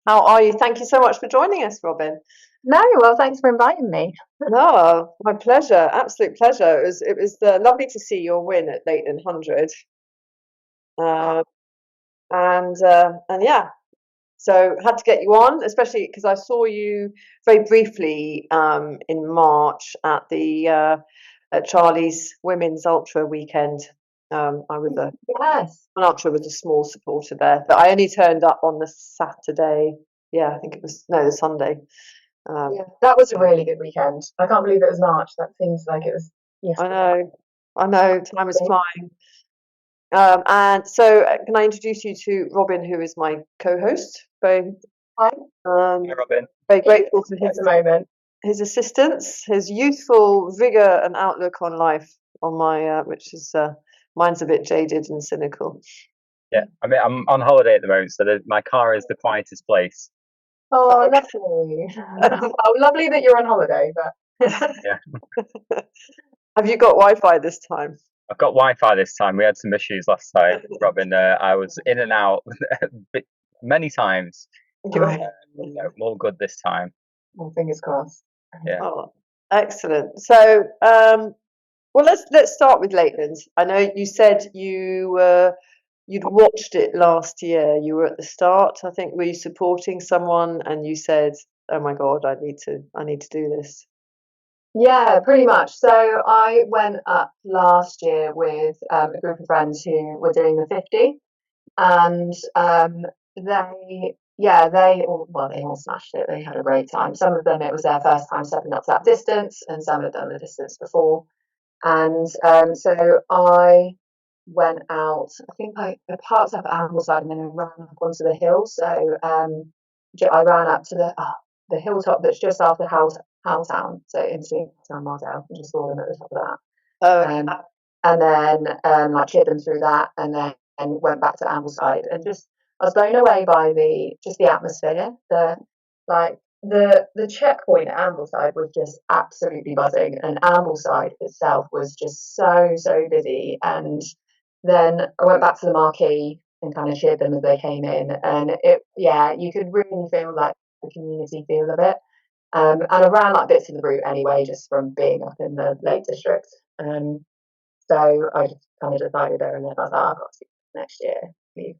How are you? Thank you so much for joining us, Robyn. No, well, thanks for inviting me. No, my pleasure. Absolute pleasure. It was lovely to see your win at Lakeland 100. Uh, and yeah, so had to get you on, especially because I saw you very briefly in March at Charlie's Women's Ultra weekend. I was Yes. an ultra was a small supporter there, but I only turned up on the Saturday. Yeah, I think it was no, the Sunday. Um, Yeah, that was a really good weekend. I can't believe it was March. That seems like it was I yesterday. know, I know, time is flying. And so, can I introduce you to Robyn, who is my co-host? Hi. Um, Hi, Robyn. very grateful for At the moment. his assistance, his youthful vigor and outlook on life. On my, which is mine's a bit jaded and cynical. Yeah, I mean, I'm on holiday at the moment, so my car is the quietest place. Oh, lovely. Oh, lovely that you're on holiday, but Yeah, Have you got Wi-Fi this time? I've got Wi-Fi this time. We had some issues last time, Robyn. I was in and out many times. right. No, more good this time. Well, fingers crossed. Yeah. Oh, excellent. So, well, let's start with Lakeland. I know you said you'd watched it last year. You were at the start. I think were you supporting someone, and you said, "Oh my God, I need to do this." Yeah, pretty much. So I went up last year with a group of friends who were doing the 50, and they all smashed it. They had a great time. Some of them, it was their first time stepping up to that distance, and some had done the distance before. And so I went out. I think I parked up at Ambleside and then I ran up onto the hill. So I ran up to the hilltop that's just after Howtown, so in between Howtown and Mardale. I just saw them at the top of that. Oh, Um, and then like cheered them through that, and then went back to Ambleside, and just I was blown away by the atmosphere. The checkpoint at Ambleside was just absolutely buzzing, and Ambleside itself was just so busy. And then I went back to the marquee and kind of cheered them as they came in, and you could really feel like the community feel of it. And I ran like bits of the route anyway, just from being up in the Lake District. So I just kind of decided there and then I was like, I've got to see this next year. You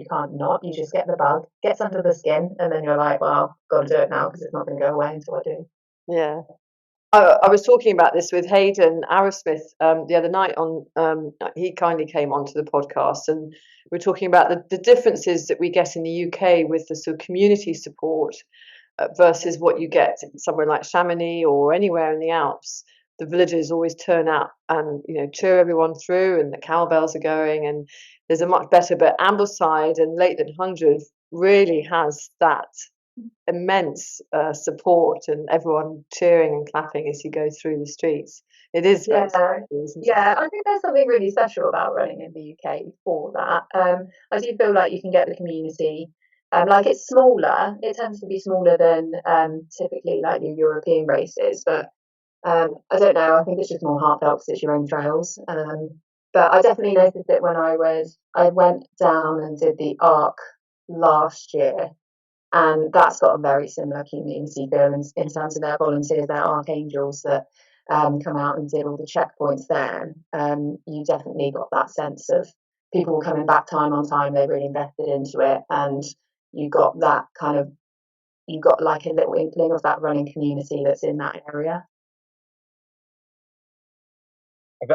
can't not. You just get the bug, gets under the skin, and then you're like, well, got to do it now because it's not going to go away until I do. yeah. I was talking about this with Hayden Arrowsmith the other night he kindly came onto the podcast, and we're talking about the differences that we get in the UK with the sort of community support versus what you get somewhere like Chamonix or anywhere in the Alps. The villagers always turn out and cheer everyone through, and the cowbells are going, and there's a much better. But Ambleside and Lakeland 100 really has that immense support and everyone cheering and clapping as you go through the streets. It is very special, isn't it? Yeah, I think there's something really special about running in the UK for that. I do feel like you can get the community. Like it's smaller. It tends to be smaller than typically like your European races, but I don't know. I think it's just more heartfelt because it's your own trails. But I definitely noticed it when I went down and did the Arc last year, and that's got a very similar community feel in terms of their volunteers, their archangels that come out and did all the checkpoints there. You definitely got that sense of people coming back time on time. They really invested into it, and you got that kind of you got like a little inkling of that running community that's in that area.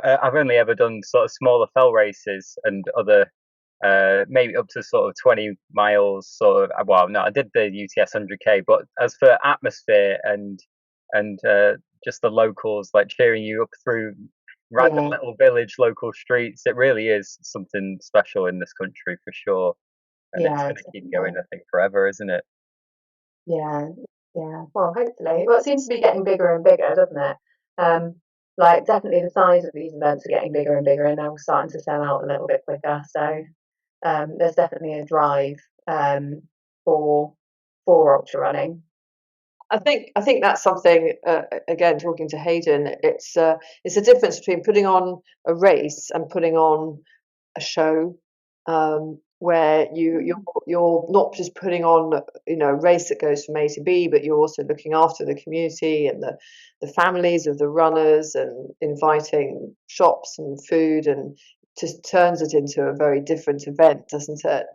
I've only ever done sort of smaller fell races and other, maybe up to sort of 20 miles. Sort of. Well, no, I did the UTS 100k, but as for atmosphere and just the locals like cheering you up through random little village local streets, it really is something special in this country for sure. And it's going to keep going, I think, forever, isn't it? Yeah, yeah. Well, hopefully. Well, it seems to be getting bigger and bigger, doesn't it? Like definitely the size of these events are getting bigger and bigger, and now we're starting to sell out a little bit quicker. So there's definitely a drive for ultra running. I think that's something. Again, talking to Hayden, it's a difference between putting on a race and putting on a show. where you're not just putting on, a race that goes from A to B, but you're also looking after the community and the families of the runners and inviting shops and food, and just turns it into a very different event, doesn't it?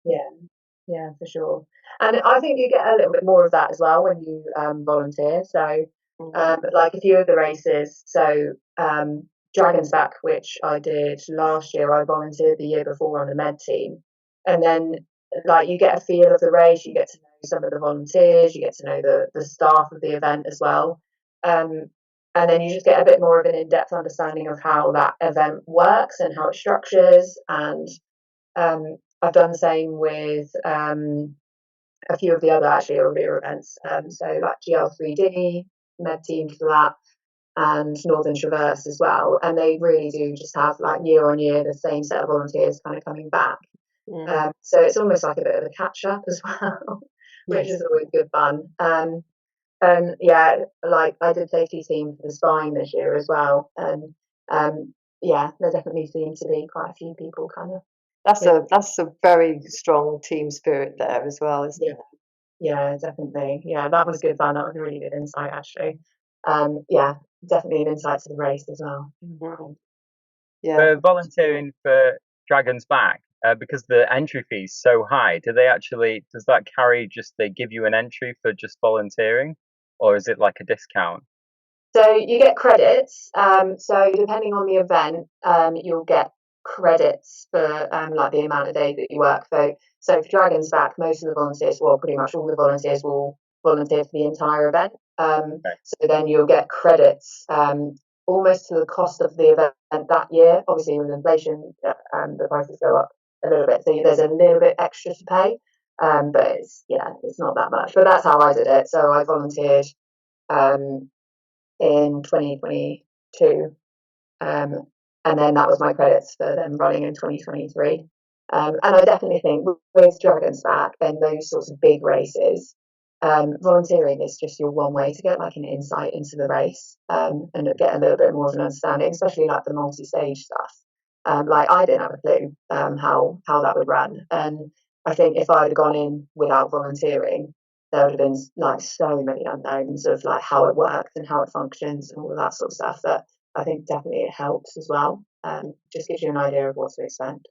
Yeah, for sure. And I think you get a little bit more of that as well when you volunteer. So, like a few of the races, Dragon's Back, which I did last year, I volunteered the year before on the med team. And then, like, you get a feel of the race, you get to know some of the volunteers, you get to know the staff of the event as well. Um, and then you just get a bit more of an in-depth understanding of how that event works and how it structures. And um, I've done the same with a few of the other actually earlier events. So like GL3D, Med Team for that, and Northern Traverse as well. And they really do just have like year on year the same set of volunteers kind of coming back. So it's almost like a bit of a catch up as well, which is always good fun. And yeah, like I did safety team for the spine this year as well. And yeah, there definitely seems to be quite a few people kind of. That's a very strong team spirit there as well, isn't it? Yeah, definitely. Yeah, that was good fun. That was a really good insight, actually. Yeah, definitely an insight to the race as well. Yeah. For volunteering for Dragon's Back, because the entry fee is so high, does that carry, just they give you an entry for just volunteering, or is it like a discount? So you get credits. So depending on the event, you'll get credits for like the amount of days that you work. So for Dragon's Back, most of the volunteers, well, pretty much all the volunteers will volunteer for the entire event. Okay. So then you'll get credits almost to the cost of the event that year. Obviously, with inflation, the prices go up a little bit, so there's a little bit extra to pay. But it's not that much. But that's how I did it. So I volunteered. In 2022. And then that was my credits for them running in 2023. And I definitely think with Dragon's Back and those sorts of big races, volunteering is just your one way to get like an insight into the race and get a little bit more of an understanding, especially like the multi-stage stuff. Like I didn't have a clue how that would run, and I think if I had gone in without volunteering, there would have been like so many unknowns of like how it works and how it functions and all of that sort of stuff that I think definitely it helps as well. Just gives you an idea of what to expect.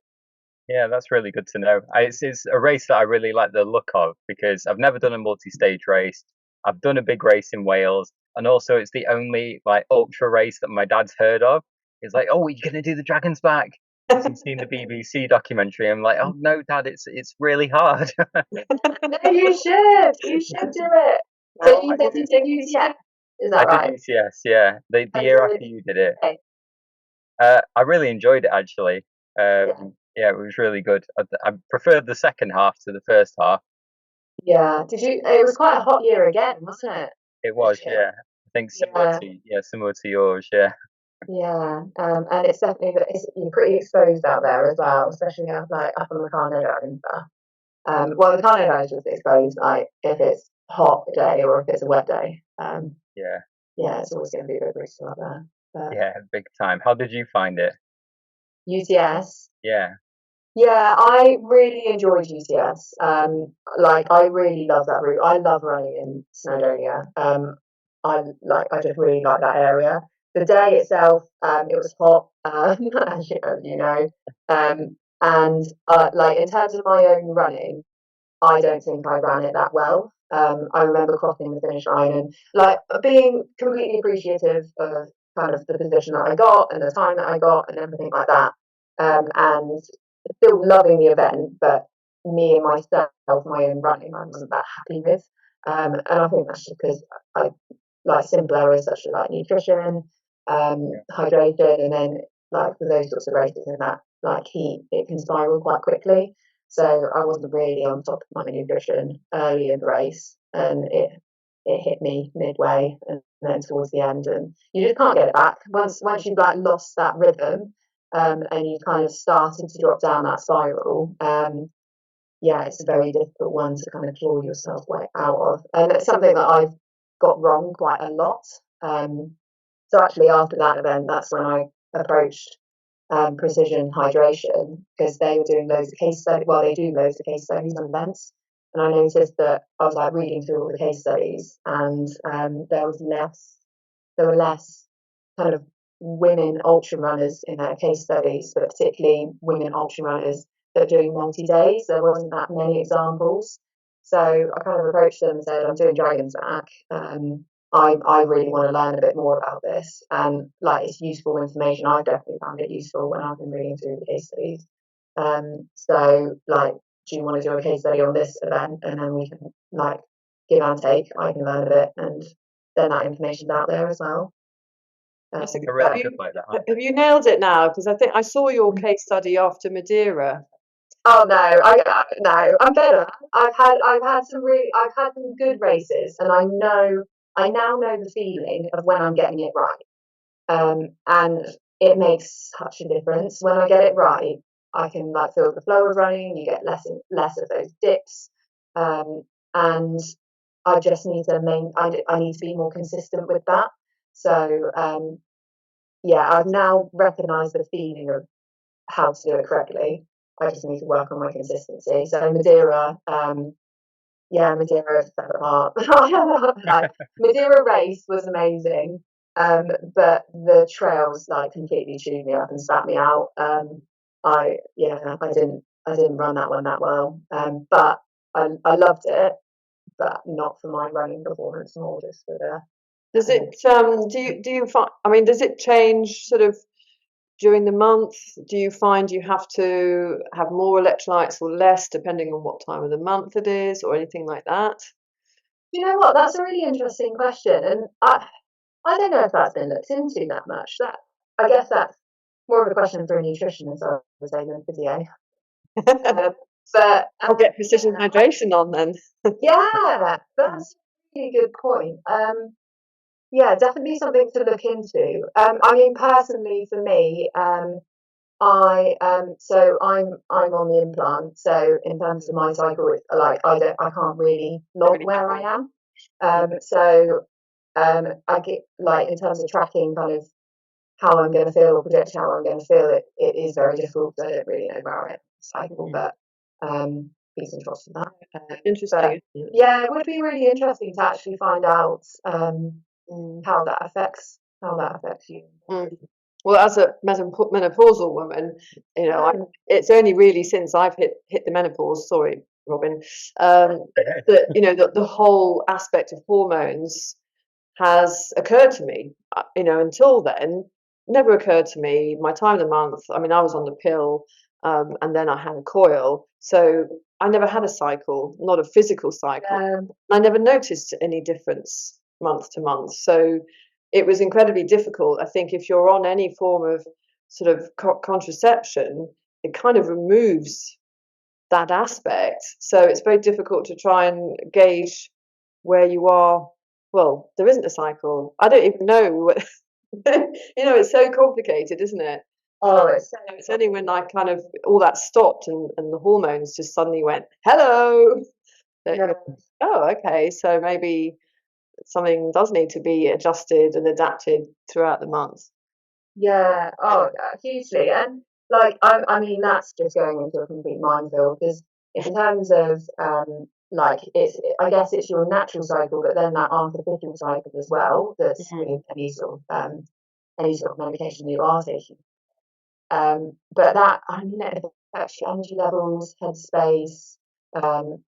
Yeah, that's really good to know. It's a race that I really like the look of, because I've never done a multi-stage race. I've done a big race in Wales, and also it's the only like ultra race that my dad's heard of. He's like, "Oh, you're gonna do the Dragon's Back?" Because he's seen the BBC documentary. I'm like, "Oh no, Dad, it's really hard." No, you should. You should do it. So you said you did UTS, is I that did right? UCS, yeah, the And year you're after you did it. okay. I really enjoyed it actually. Yeah, it was really good. I preferred the second half to the first half. Yeah. Did you? It was quite a hot year again, wasn't it? It This was, year. yeah. I think Yeah. similar to yours, yeah. Yeah. And it's definitely you're pretty exposed out there as well, especially up on the Canada and stuff. Well, the Canada is just exposed like if it's hot day or if it's a wet day. Yeah, Yeah, it's always going to be a bit brutal out there. But yeah, big time. How did you find it? UTS. Yeah, Yeah, I really enjoyed UTS. Like I really love that route. I love running in Snowdonia. I just really like that area. The day itself, it was hot, as you know. And like in terms of my own running, I don't think I ran it that well. I remember crossing the finish line and like being completely appreciative of kind of the position that I got and the time that I got and everything like that. And still loving the event, but me and myself, my own running, I wasn't that happy with. And I think that's just because I like simple areas such as like nutrition, yeah, hydration, and then like for those sorts of races in that like heat, it can spiral quite quickly. So I wasn't really on top of my nutrition early in the race, and it hit me midway and then towards the end, and you just can't get it back once you've like lost that rhythm, and you kind of started to drop down that spiral. Yeah, it's a very difficult one to kind of claw yourself way out of, and it's something that I've got wrong quite a lot. So actually, after that event, that's when I approached precision hydration, because they were doing loads of case studies. Well, they do loads of case studies on events, and I noticed that I was like reading through all the case studies, and there were less kind of women ultra runners in their case studies, but particularly women ultra runners that are doing multi-days. There wasn't that many examples. So I kind of approached them and said, I'm doing Dragon's Back. I really want to learn a bit more about this. And like, it's useful information. I've definitely found it useful when I've been reading through the case studies. So like, do you want to do a case study on this event? And then we can like give and take. I can learn a bit, and then that information's out there as well. I think I really good like that. Have you nailed it now? Because I think I saw your case study after Madeira. Oh no, I'm better. I've had some good races, and I now know the feeling of when I'm getting it right. And it makes such a difference when I get it right. I can like feel the flow of running. You get less of those dips, and I just need to I need to be more consistent with that. So yeah, I've now recognised the feeling of how to do it correctly. I just need to work on my consistency. So Madeira, Madeira fell apart. Madeira race was amazing, but the trails like completely chewed me up and spat me out. I didn't run that one that well, but I loved it, but not for my running performance, more just for the. Does it do you find, I mean, does it change sort of during the month? Do you find you have to have more electrolytes or less depending on what time of the month it is, or anything like that? You know what? That's a really interesting question, and I don't know if that's been looked into that much. I guess that's more of a question for a nutritionist, I would say, than physio. But I'll get precision hydration on then. yeah, that's a really good point. Yeah, definitely something to look into. I mean, personally, for me, I'm on the implant, so in terms of my cycle, it's like I can't really log where I am. I get like, in terms of tracking kind of how I'm going to feel or predict how I'm going to feel, it is very difficult because I don't really know where I am in the cycle. But peace and trust in that. Interesting. Yeah, it would be really interesting to actually find out how that affects you. Well, as a menopausal woman, you know, it's only really since I've hit the menopause. Sorry, Robyn. That you know the whole aspect of hormones has occurred to me. You know, until then, never occurred to me. My time of the month. I mean, I was on the pill, and then I had a coil, so I never had a cycle, not a physical cycle. I never noticed any difference month to month. So it was incredibly difficult. I think if you're on any form of sort of contraception, it kind of removes that aspect. So it's very difficult to try and gauge where you are. Well, there isn't a cycle. I don't even know. You know, it's so complicated, isn't it? Oh, it's only when I kind of all that stopped and the hormones just suddenly went, hello. Oh, okay. So maybe something does need to be adjusted and adapted throughout the month. Yeah, oh, hugely. And like, I mean, that's just going into a complete minefield, because in terms of like, I guess it's your natural cycle, but then that artificial cycle as well. That's with any sort of medication you are taking. But that, I mean, it affects your energy levels, headspace,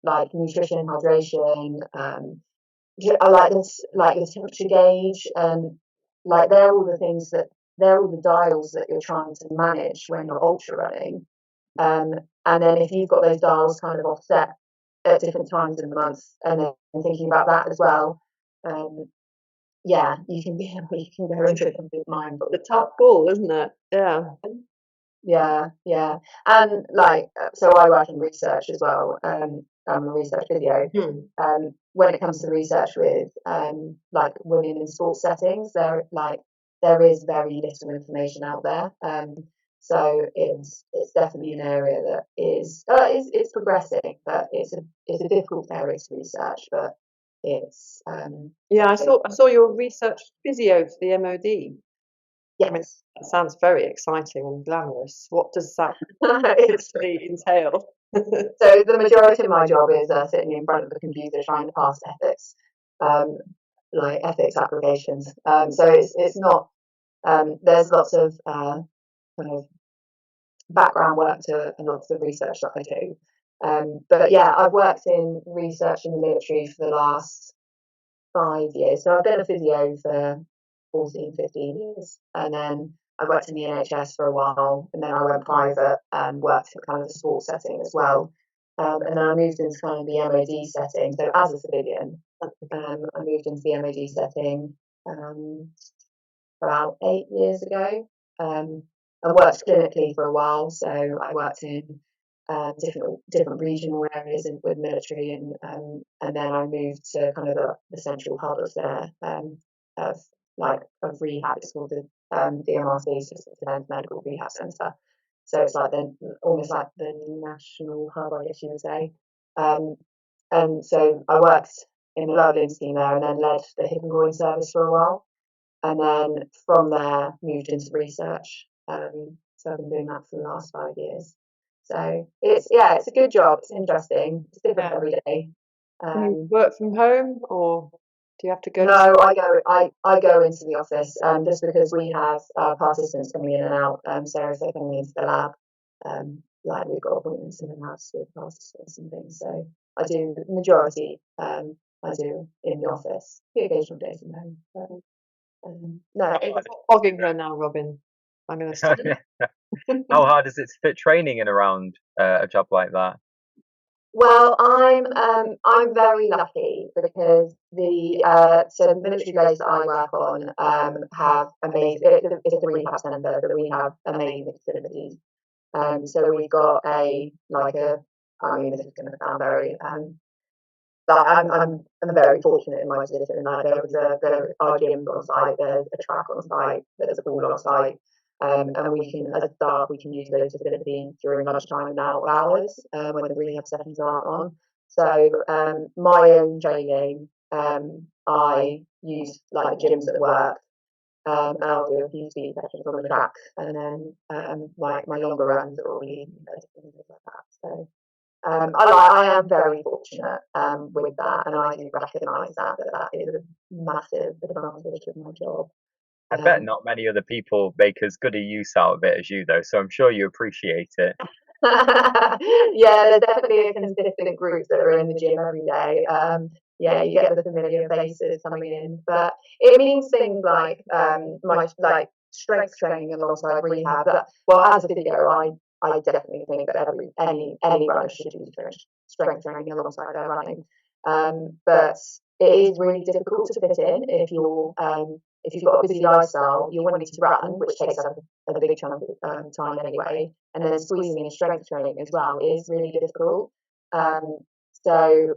like nutrition, hydration. I like this, like the temperature gauge, and like they're all the dials that you're trying to manage when you're ultra running. And then if you've got those dials kind of offset at different times in the month, and then thinking about that as well, yeah, you can go into a complete mind. The tough call, isn't it? Yeah. And like, so I work in research as well. I'm a research physio. When it comes to research with like women in sports settings, there is very little information out there. So it's definitely an area that is it's progressing, but it's a difficult area to research. But it's I saw your research physio for the MOD. Yes. That sounds very exciting and glamorous. What does that It's- actually entail? so the majority of my job is sitting in front of the computer trying to pass ethics, like ethics applications. So it's not. There's lots of kind of background work to and lots of research that I do. But yeah, I've worked in research in the military for the last 5 years. So I've been a physio for 14, 15 years. And then I worked in the NHS for a while. And then I went private and worked in kind of the sports setting as well. And then I moved into kind of the MOD setting. So as a civilian, I moved into the MOD setting about 8 years ago. I worked clinically for a while. So I worked in different regional areas with military, and then I moved to kind of the central hub of there of rehab. It's called the DMRC, so it's the Defence Medical Rehab Centre. So it's like almost like the national hub, I guess you would say. And so I worked in the lower limbs team there, and then led the hip and groin service for a while, and then from there moved into research. So I've been doing that for the last 5 years. So it's a good job. It's interesting. It's different every day. Can you work from home, or do you have to go? No, I go into the office just because we have participants coming in and out. So if they're coming into the lab, like we've got appointments in the labs with participants and things. So I do the majority. I do in the office. The occasional day from home. But, no, I'm hogging her now, Robyn. I'm going to stop. How hard is it to fit training in around a job like that? Well, I'm very lucky because the military base that I work on have amazing. It's a rehab centre, but we have amazing facilities. So we've got I mean, this is going to sound very but I'm very fortunate in my position. Like there are gyms on site, there's a track on site, there's a pool on site, and we can, as a staff, we can use those facilities during lunchtime and out of hours when the rehab sessions aren't on. So my own training, I use like gyms at work, and I'll do a few speed sessions on the track, and then my longer runs are all evening and things like that. So. I am very fortunate with that, and I do recognise that is a massive advantage of my job. I bet not many other people make as good a use out of it as you, though. So I'm sure you appreciate it. Yeah, there's definitely a consistent group that are in the gym every day. Yeah, you get the familiar faces coming in, but it means things like my strength training alongside rehab. Well, as a physio, I definitely think that any runner should do strength training alongside their running. But it is really difficult to fit in if you've got a busy lifestyle, you're wanting to run, which takes up a big chunk of time anyway, and then squeezing in strength training as well is really difficult. So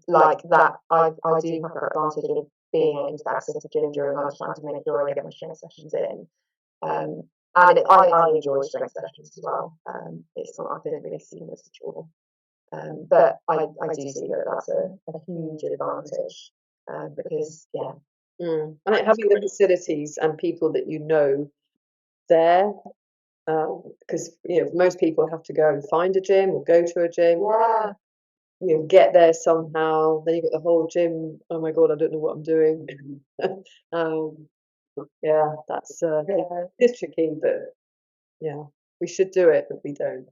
like that, I do have that advantage of being able to access the gym during lunchtime to make sure I get my strength sessions in. And I enjoy strength sessions as well. It's not, I didn't really see them as a chore. But I do see that that's a huge advantage because, yeah. And having the facilities and people that you know there, because most people have to go and find a gym or go to a gym. Yeah. Get there somehow. Then you got the whole gym. Oh my god, I don't know what I'm doing. Yeah, that's it's tricky, but yeah, we should do it, but we don't.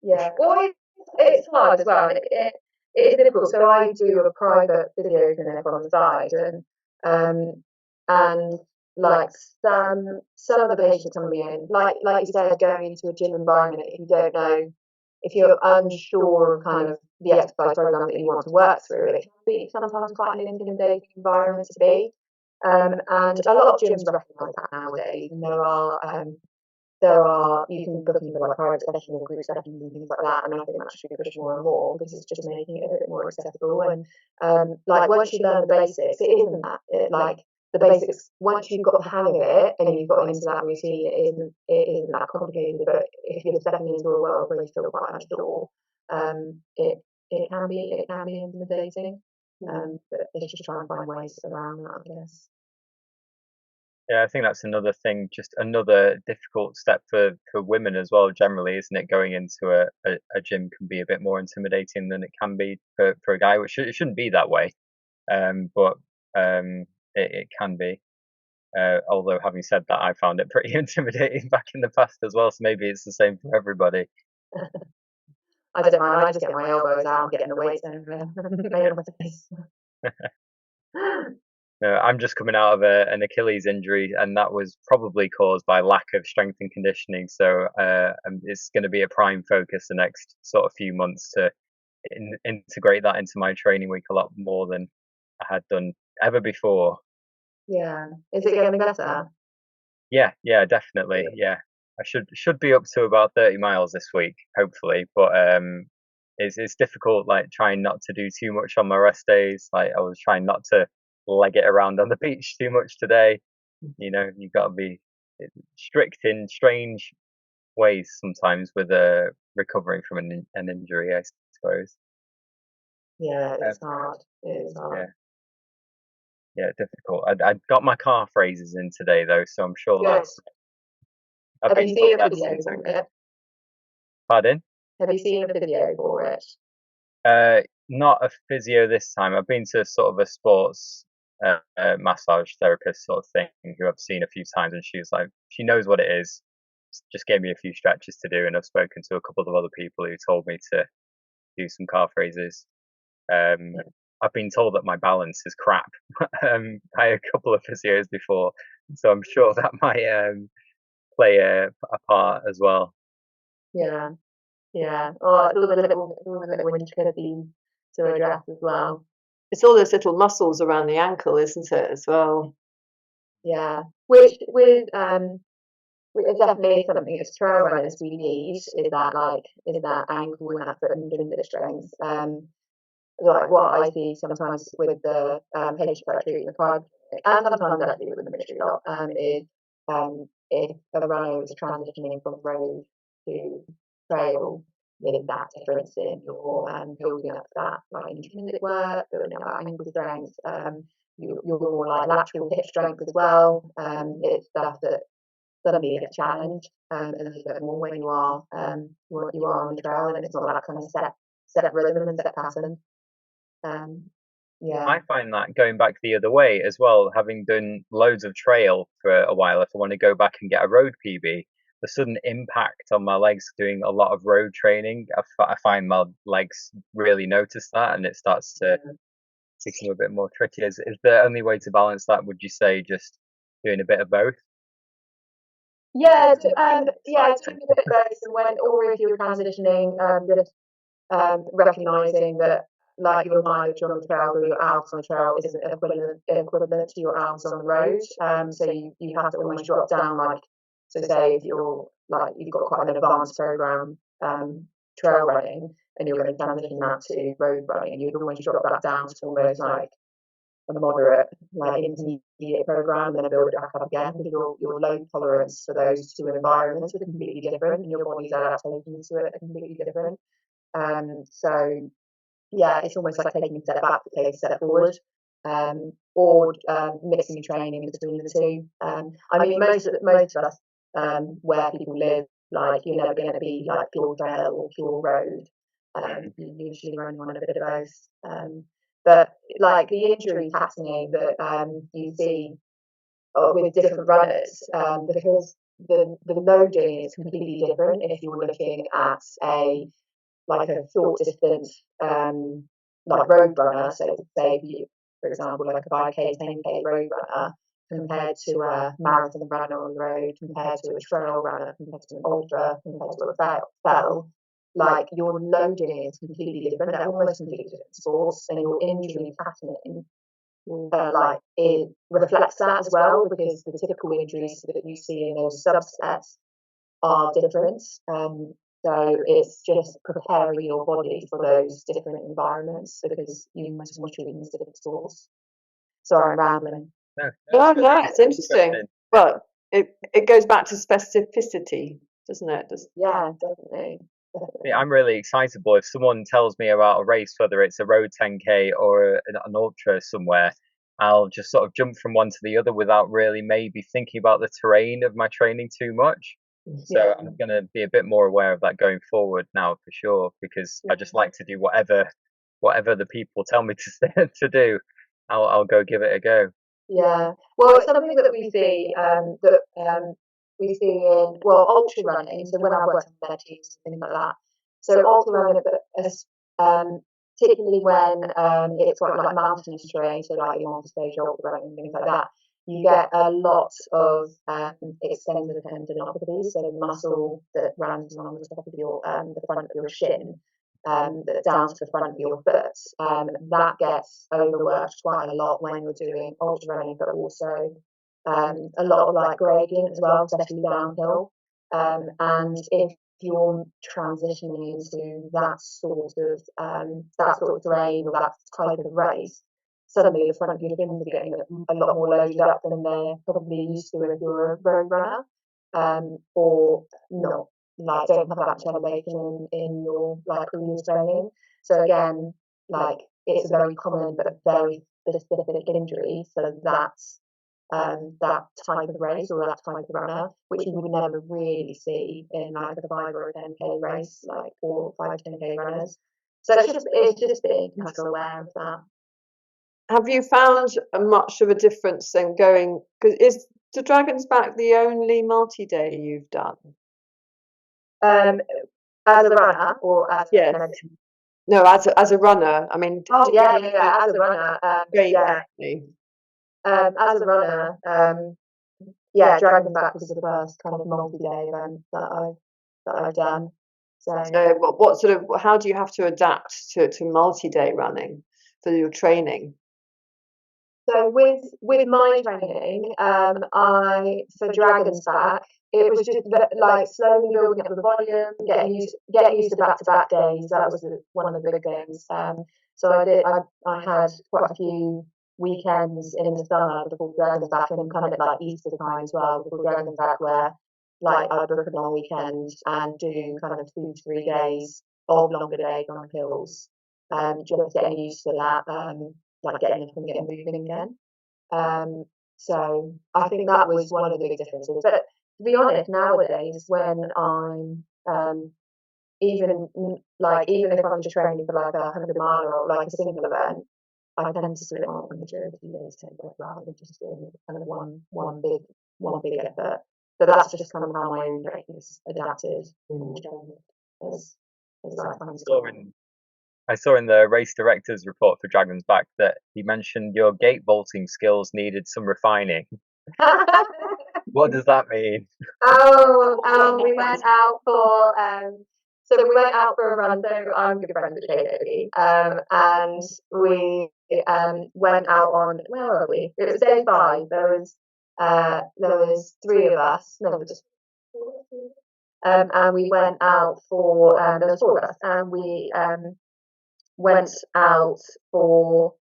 Yeah, well, it's hard as well. It is difficult. So I do a private video clinic on the side, and like some of the patients coming in, like you said, going into a gym environment, if you don't know, if you're unsure of kind of the exercise program that you want to work through, it can be sometimes quite an intimidating environment to be. And a lot of gyms recognise that nowadays, and you can book in for like private sessions or group sessions and things like that, and I think that should be pushed more and more because it's just making it a bit more accessible. And like once you learn the basics, it isn't that like the basics. Once you've got the hang of it and you've got into that routine, it isn't that complicated. But if you're stepping into a world where you feel quite unsure, it can be intimidating. But it's just trying to find ways around that, I guess. Yeah, I think that's another thing, just another difficult step for women as well, generally, isn't it? Going into a gym can be a bit more intimidating than it can be for a guy, which it shouldn't be that way. But it can be. Although having said that, I found it pretty intimidating back in the past as well. So maybe it's the same for everybody. I don't mind. I just get my elbows out and getting the weights over made on my face. No, I'm just coming out of an Achilles injury, and that was probably caused by lack of strength and conditioning. So it's going to be a prime focus the next sort of few months to integrate that into my training week a lot more than I had done ever before. Yeah. Is it getting better? Yeah, definitely. Yeah, I should be up to about 30 miles this week, hopefully. But it's difficult, like trying not to do too much on my rest days. Like I was trying not to leg it around on the beach too much today. You know, you've got to be strict in strange ways sometimes with recovering from an injury, I suppose. Yeah, Um, it's hard. It is yeah, hard. yeah, difficult. I got my calf raises in today though, so I'm sure Good. that's. I've Have been you told seen a that video seems for okay. it? Pardon? Have you seen a video for it? Not a physio this time. I've been to sort of a sports massage therapist sort of thing who I've seen a few times, and she's like, she knows what it is. Just gave me a few stretches to do, and I've spoken to a couple of other people who told me to do some calf raises. Um, I've been told that my balance is crap by a couple of physios before, so I'm sure that might play a part as well. Yeah. Yeah. Oh, it's all the little intricacies to address as well. It's all those little muscles around the ankle, isn't it, as well? Yeah. Which it's definitely something as trail runners we need is that ankle and that foot and limb strength. Like what I see sometimes with the HPAC treatment private and sometimes actually with the military lot is if a runner is transitioning from road to trail, there's that difference in your building up that like intrinsic work, building up that ankle strength, your more like lateral hip strength as well. It's stuff that suddenly gets challenged a little bit more when you are on the trail and it's not that kind of set rhythm and set pattern. Yeah. I find that going back the other way as well, having done loads of trail for a while, if I want to go back and get a road PB, the sudden impact on my legs doing a lot of road training, I find my legs really notice that, and it starts to become a bit more tricky. Is the only way to balance that, would you say, just doing a bit of both? Yeah, doing a bit of both, and or if you're transitioning, just recognizing that like your mileage on the trail or your hours on the trail isn't equivalent to your hours on the road. So you have to almost drop down, like, so say if you're like you've got quite an advanced program trail running and you're going to transition that to road running, you'd almost drop that down to almost like a moderate, like intermediate program, and then build it back up again because your load tolerance for those two environments are completely different, and your body's adaptations to it are completely different. So yeah, it's almost like taking a step back to take a step forward, or mixing training between the two. I mean, most of us, where people live, like you're never going to be like pure trail or pure road. You're usually running on a bit of both. But like the injury patterning that you see with different runners, because the loading is completely different if you're looking at a short distance like road runner, so say if you, for example, like a 5K, 10K road runner compared to a marathon runner on the road, compared to a trail runner, compared to an ultra, compared to a fell, like your loading is completely different. They're almost completely different sports, and your injury patterning it reflects that as well, because the typical injuries that you see in those subsets are different. So it's just preparing your body for those different environments because you must want to treat them as different sports. Sorry, I'm rambling. No, Oh, good. no, it's interesting. But it goes back to specificity, doesn't it? Yeah, definitely. Yeah, I'm really excitable if someone tells me about a race, whether it's a road 10K or an ultra somewhere. I'll just sort of jump from one to the other without really maybe thinking about the terrain of my training too much. So Yeah. I'm going to be a bit more aware of that going forward now for sure, because I just like to do whatever the people tell me to do. I'll go give it a go. Yeah, well, it's something that we see we see in ultra running. So when I work in their teams and things like that, so ultra running, particularly when it's got like mountainous terrain, so like your multi-stage ultra running and things like that, you get a lot of extended tendinopathies, so the muscle that runs along the top of your the front of your shin. Down to the front of your foot. That gets overworked quite a lot when you're doing ultra running, but also a lot of like gradient as well, especially downhill. And if you're transitioning into that sort of terrain or that type of race, suddenly the front of your fins are getting a lot more loaded up than they're probably used to if you're a road runner, or not like don't have that much elevation in your like previous training. So again, like it's a very common but very specific injury for that type of race or that type of runner, which you would never really see in like a 5 or a 10k race, like 4, 5, 10k runners. So it's just being kind of aware of that. Have you found much of a difference then going? Because is the Dragon's Back the only multi-day you've done? As a runner or as No, as a runner. I mean, yeah. As a runner, definitely. As a runner, Dragon's Back was the first kind of multi-day event that I've done. So what sort of how do you have to adapt to multi-day running for your training? So with my training, for Dragon's Back, it was just like slowly building up the volume, getting used to back-to-back days. That was one of the big things. So I had quite a few weekends in the summer before Dragon's Back, and kind of like Easter time as well before Dragon's Back, where like I'd book a long weekend and do kind of 2 to 3 days of longer days on hills. Just getting used to that. Like getting up and getting moving again. So I think that was one of the big differences. But to be honest, nowadays when I'm even if I'm just training for like a 100 mile or like a single event, I tend to split it on the majority of days rather than just doing kind of one big effort. But that's just kind of how my own training is adapted as I find it. I saw in the race director's report for Dragon's Back that he mentioned your gate vaulting skills needed some refining. What does that mean? We went out for a run. So I'm good friends with Katie, and we went out on, where were we? It was day 5. There was 3 of us. No, just and we went out for there was 4 of us, and we went out for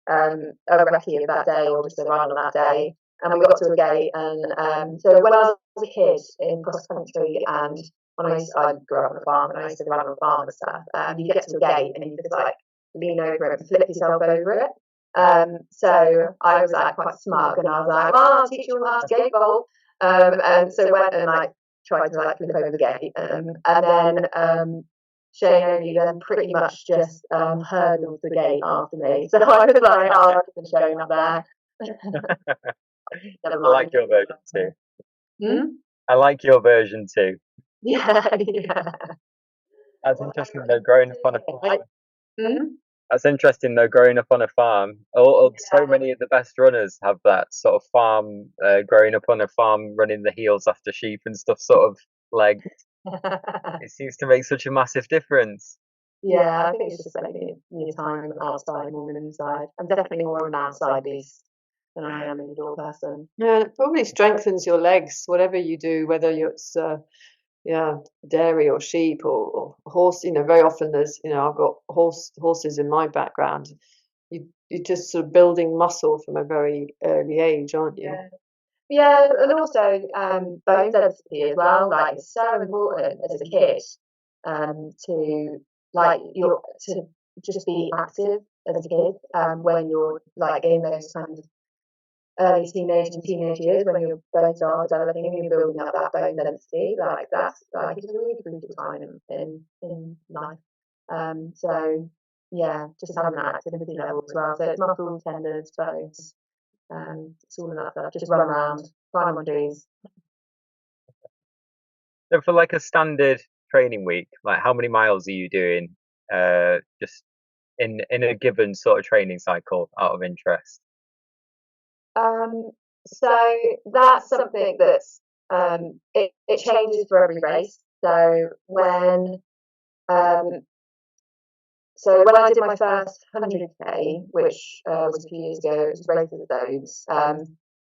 a recce that day, or just a run on that day, and we got to a gate. And so when I was a kid in cross country, and when I grew up on a farm and I used to run on a farm and stuff, you get to a gate and you just like lean over it and flip yourself over it. So I was like quite smug, and I was like, "Oh, I'll teach you how to gate bowl." And so went and like tried to like flip over the gate, and then Shane only then pretty much just hurdled the gate after me. So I was like, "Oh, I've been showing up there." I like your version too. Hmm? I like your version too. Yeah. That's interesting though, growing up on a farm. Hmm? That's interesting though, growing up on a farm. So many of the best runners have that sort of farm, growing up on a farm, running the heels after sheep and stuff, sort of legs. It seems to make such a massive difference. Yeah, I think it's just spending your time outside more than inside. I'm definitely more of an outside beast than I am an indoor person. Yeah, it probably strengthens your legs, whatever you do, whether it's dairy or sheep or horse. Very often there's, I've got horses in my background. You're just sort of building muscle from a very early age, aren't you? Yeah, and also bone density as well. Like it's so important as a kid to to just be active as a kid, when you're like in those kind of early teenage years, when your bones are developing and you're building up that bone density. Like that's like it's a really crucial time in life. So yeah, just having that activity level as well. So it's muscles, tendons, bones, it's all of that stuff. Just run around, climb on trees. So for like a standard training week, like how many miles are you doing? Just in a given sort of training cycle, out of interest. So that's something that's it changes for every race. Um, So when I did my first 100k, which was a few years ago, it was races of those.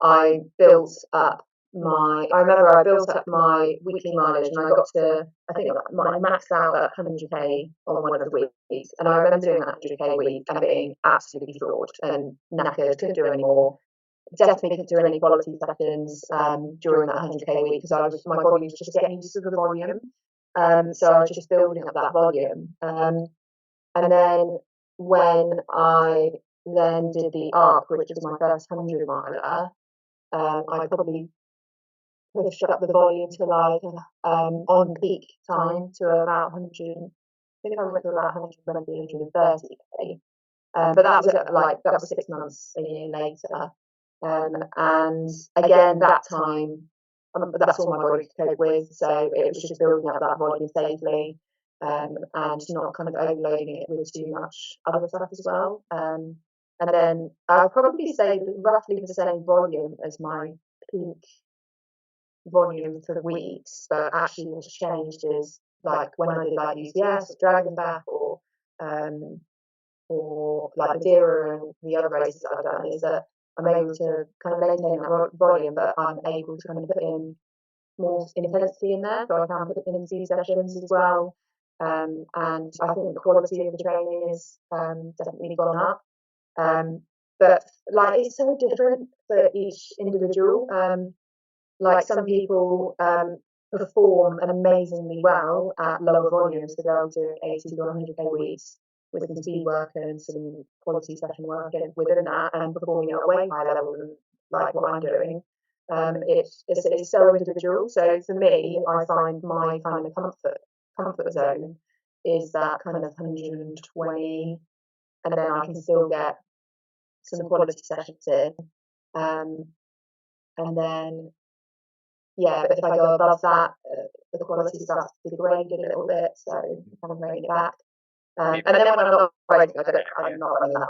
I built up I remember I built up my weekly mileage, and I got to, I think I maxed out at 100k on one of the weeks, and I remember doing that 100k week and being absolutely floored and knackered, couldn't do any more. Definitely couldn't do any quality sessions during that 100k week because my body was just getting used to the volume. So I was just building up that volume. And then when I then did the ARC, which was my first 100 miler, I probably pushed up the volume to like on peak time to about 100. I think I went to about 120, 130k. But that was that was 6 months, a year later. And again, that time, that's all my body could cope with. So it was just building up that volume safely, and not kind of overloading it with too much other stuff as well. And then I'll probably say roughly the same volume as my peak volume for the weeks, but actually what's changed is like when I did like UTS or Dragon Back or like the Dira and the other races that I've done, is that I'm able to kind of maintain that volume, but I'm able to kind of put in more intensity in there, so I can put in C sessions as well. And I think the quality of the training is definitely gone up. But like it's so different for each individual. Like some people perform amazingly well at lower volumes, so they'll do 80 to 100k weeks with some speed work and some quality session work within that, and performing at a way higher level than like what I'm doing. It's so individual. So for me, I find my kind of comfort zone is that kind of 120, and then I can still get some quality sessions in. And then yeah, but if I go above that, the quality starts to degrade a little bit, so I kind of rein it back. And then when I'm not riding, I'm not running that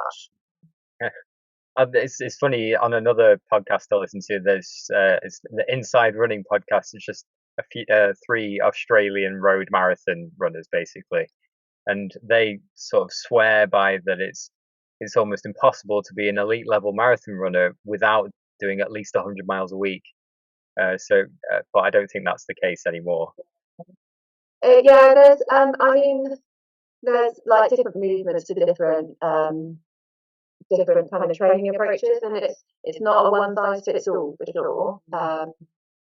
much. It's funny, on another podcast I listen to, there's it's the Inside Running podcast. It's just a few 3 Australian road marathon runners basically, and they sort of swear by that it's almost impossible to be an elite level marathon runner without doing at least 100 miles a week. But I don't think that's the case anymore. Yeah, there's I mean, there's like different movements to different kind of training approaches, and it's not a one size fits all for sure.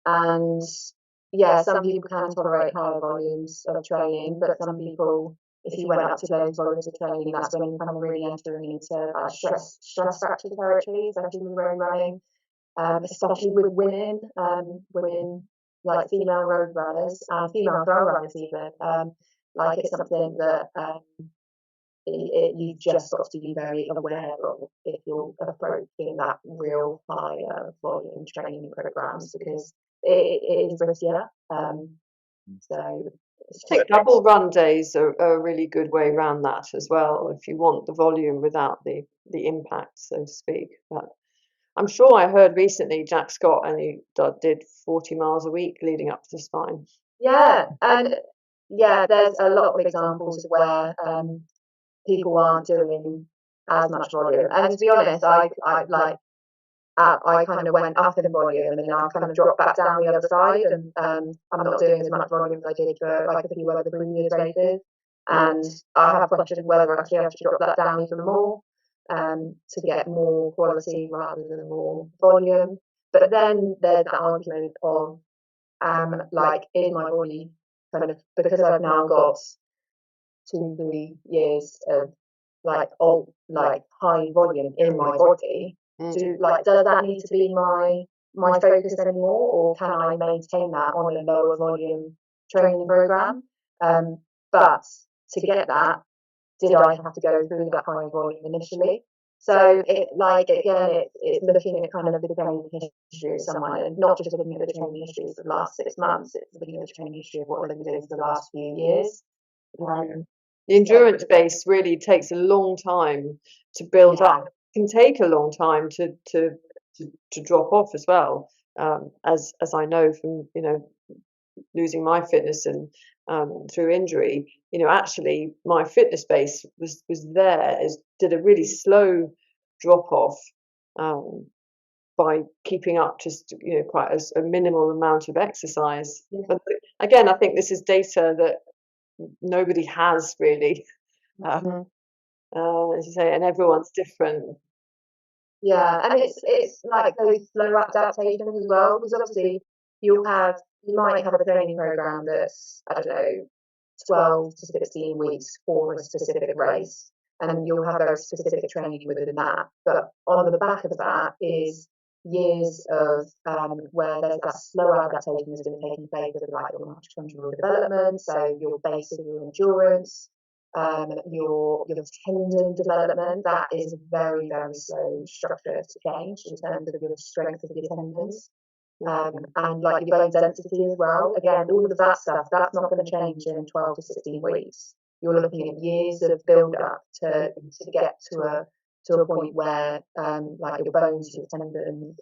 And yeah, some people can tolerate higher volumes of training, but some people, if you went up to those volumes of training, that's when you're kind of really entering into stress fracture territory, especially with road running, especially with women, like female road runners and female trail runners even. Like it's something that you've just got to be very aware of if you're approaching that real higher volume training programs, because it is riskier. So I think double run days are a really good way around that as well, if you want the volume without the impact, so to speak. But I'm sure I heard recently Jack Scott only did 40 miles a week leading up to the Spine. Yeah, and yeah, there's a lot of examples where people aren't doing as much volume. And to be honest, I kind of went up in volume, and then I kind of dropped back down the other side, and I'm not doing as much volume as I did for like a few other previous races. And I have questioned whether actually I should drop that down even more to get more quality rather than more volume. But then there's that argument of like, is my body kind of, because I've now got 2-3 years of high volume in my body, does that need to be my focus anymore, or can I maintain that on a lower volume training program? But to get that, did I have to go through that high volume initially? So it's looking at kind of the training history of someone, and not just looking at the training history for the last 6 months. It's looking at the training history of what they've been doing for the last few years. The endurance base really takes a long time to build up. It can take a long time to drop off as well. As I know from losing my fitness and through injury, actually my fitness base was there. Did a really slow drop off by keeping up just quite a minimal amount of exercise. But again, I think this is data that nobody has really, as you say, and everyone's different. Yeah, and it's like those slow adaptations as well, because obviously you might have a training program that's, I don't know, 12 to 16 weeks for a specific race, and you'll have very specific training within that. But on the back of that is years of where there's that slow adaptation has been taking place of like your mitochondrial development, so your base of your endurance, your tendon development. That is a very, very slow structure to change in terms of your strength of your tendons. And like your bone density as well. Again, all of that stuff, that's not going to change in 12 to 16 weeks. You're looking at years of build up to get to a point where like your bones, your tendons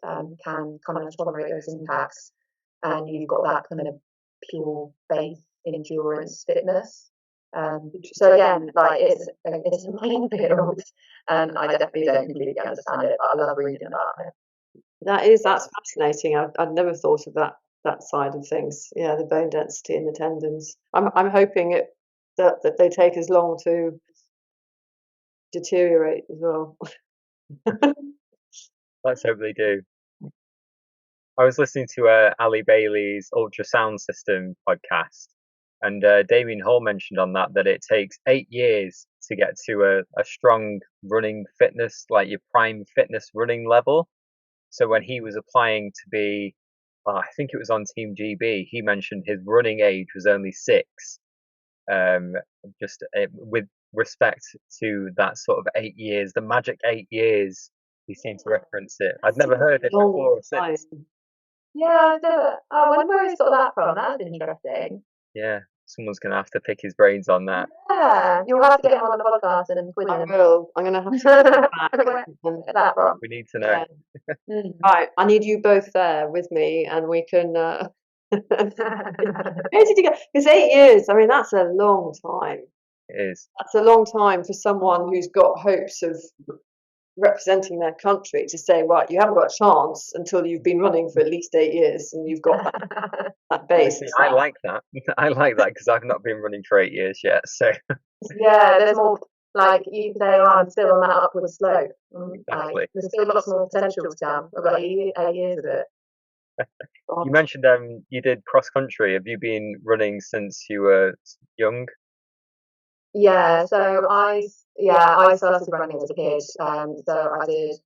can kind of tolerate those impacts, and you've got that kind of pure base endurance fitness. So again, like it's a minefield, and I definitely don't completely understand it, but I love reading about it. That's fascinating. I'd never thought of that side of things. Yeah, the bone density and the tendons. I'm hoping that they take as long to deteriorate as well. Let's hope they do. I was listening to Ali Bailey's Ultrasound System podcast, and Damien Hall mentioned on that it takes 8 years to get to a strong running fitness, like your prime fitness running level. So when he was applying to be, I think it was on Team GB, he mentioned his running age was only 6. Just with respect to that sort of 8 years, the magic 8 years, he seemed to reference it. I'd never heard it before or since. Yeah, I wonder where he got that from. That's interesting. Yeah, someone's going to have to pick his brains on that. Yeah, you'll have to get him on the podcast and quiz him. I will. I'm going to have to get that from. We need to know. Yeah. Right, I need you both there with me, and we can. Where did you go? Because 8 years. I mean, that's a long time. It is. That's a long time for someone who's got hopes of representing their country to say, right, you haven't got a chance until you've been running for at least 8 years and you've got that base. I like that. I like that because I've not been running for 8 years yet. So yeah, there's more. Like you say, I'm still on that upward slope. Exactly. Like, there's still lots more potential to come. I've got 8 years of it. You mentioned you did cross country. Have you been running since you were young? Yeah, so I started running as a kid. So I did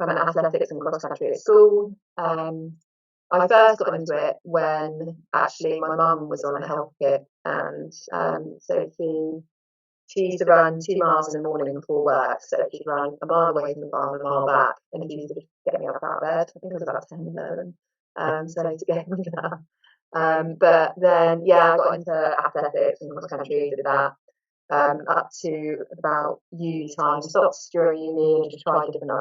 kind of athletics and cross country at school. I first got into it when actually my mum was on a health kit, and so she used to run 2 miles in the morning before work. So she'd run a mile away from the farm and a mile back, and she used to get me up out of bed. I think I was about 10, 11. So to get me that. But then I got into athletics and cross country, did that. Up to about uni time, stopped during uni and just tried different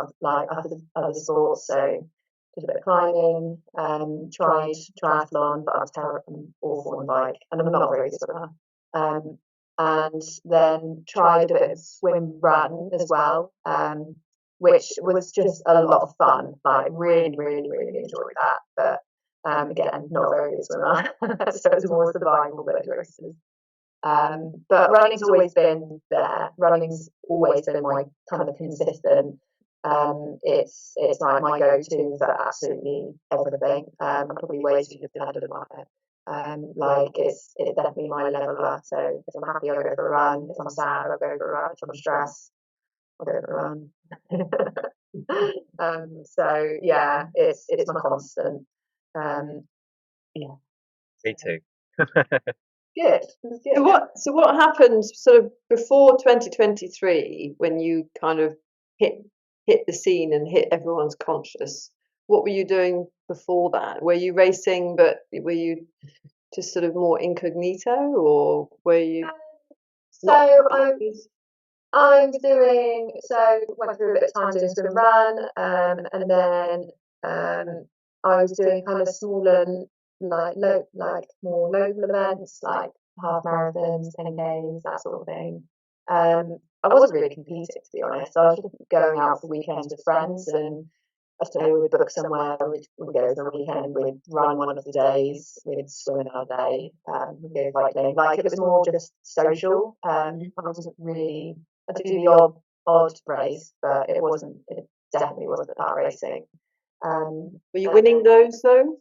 other sports. So did a bit of climbing, tried triathlon, but I was terrible and awful on bike, and I'm not very good at that. And then tried a bit of swim run as well, which was just a lot of fun. Like really, really, really enjoyed that. But again, not a very good swimmer, so it was more survival than races. But running's always been there. Running's always been my kind of consistent. It's like my go-to for absolutely everything. I'm probably way too dependent on it. Like it's definitely my leveler. So if I'm happy, I'll go for a run. If I'm sad, I'll go for a run. If I'm stressed, I don't run. So yeah, it's my constant. Yeah. Me too. Good. That's good. So what happened sort of before 2023 when you kind of hit the scene and hit everyone's conscious? What were you doing before that? Were you racing, but were you just sort of more incognito, or were you So I'm doing, so went through a bit of time doing swim run, and then I was doing kind of smaller, like more local events, like half marathons, 10Ks, that sort of thing. I wasn't really competing, to be honest. I was just going out for weekends with friends, and I don't know, we'd book somewhere, we'd go for a weekend, we'd run one of the days, we'd swim another day, we'd go cycling. Like, it was more just social. I wasn't really, I did do the odd race, but it definitely wasn't about racing. were you winning those though?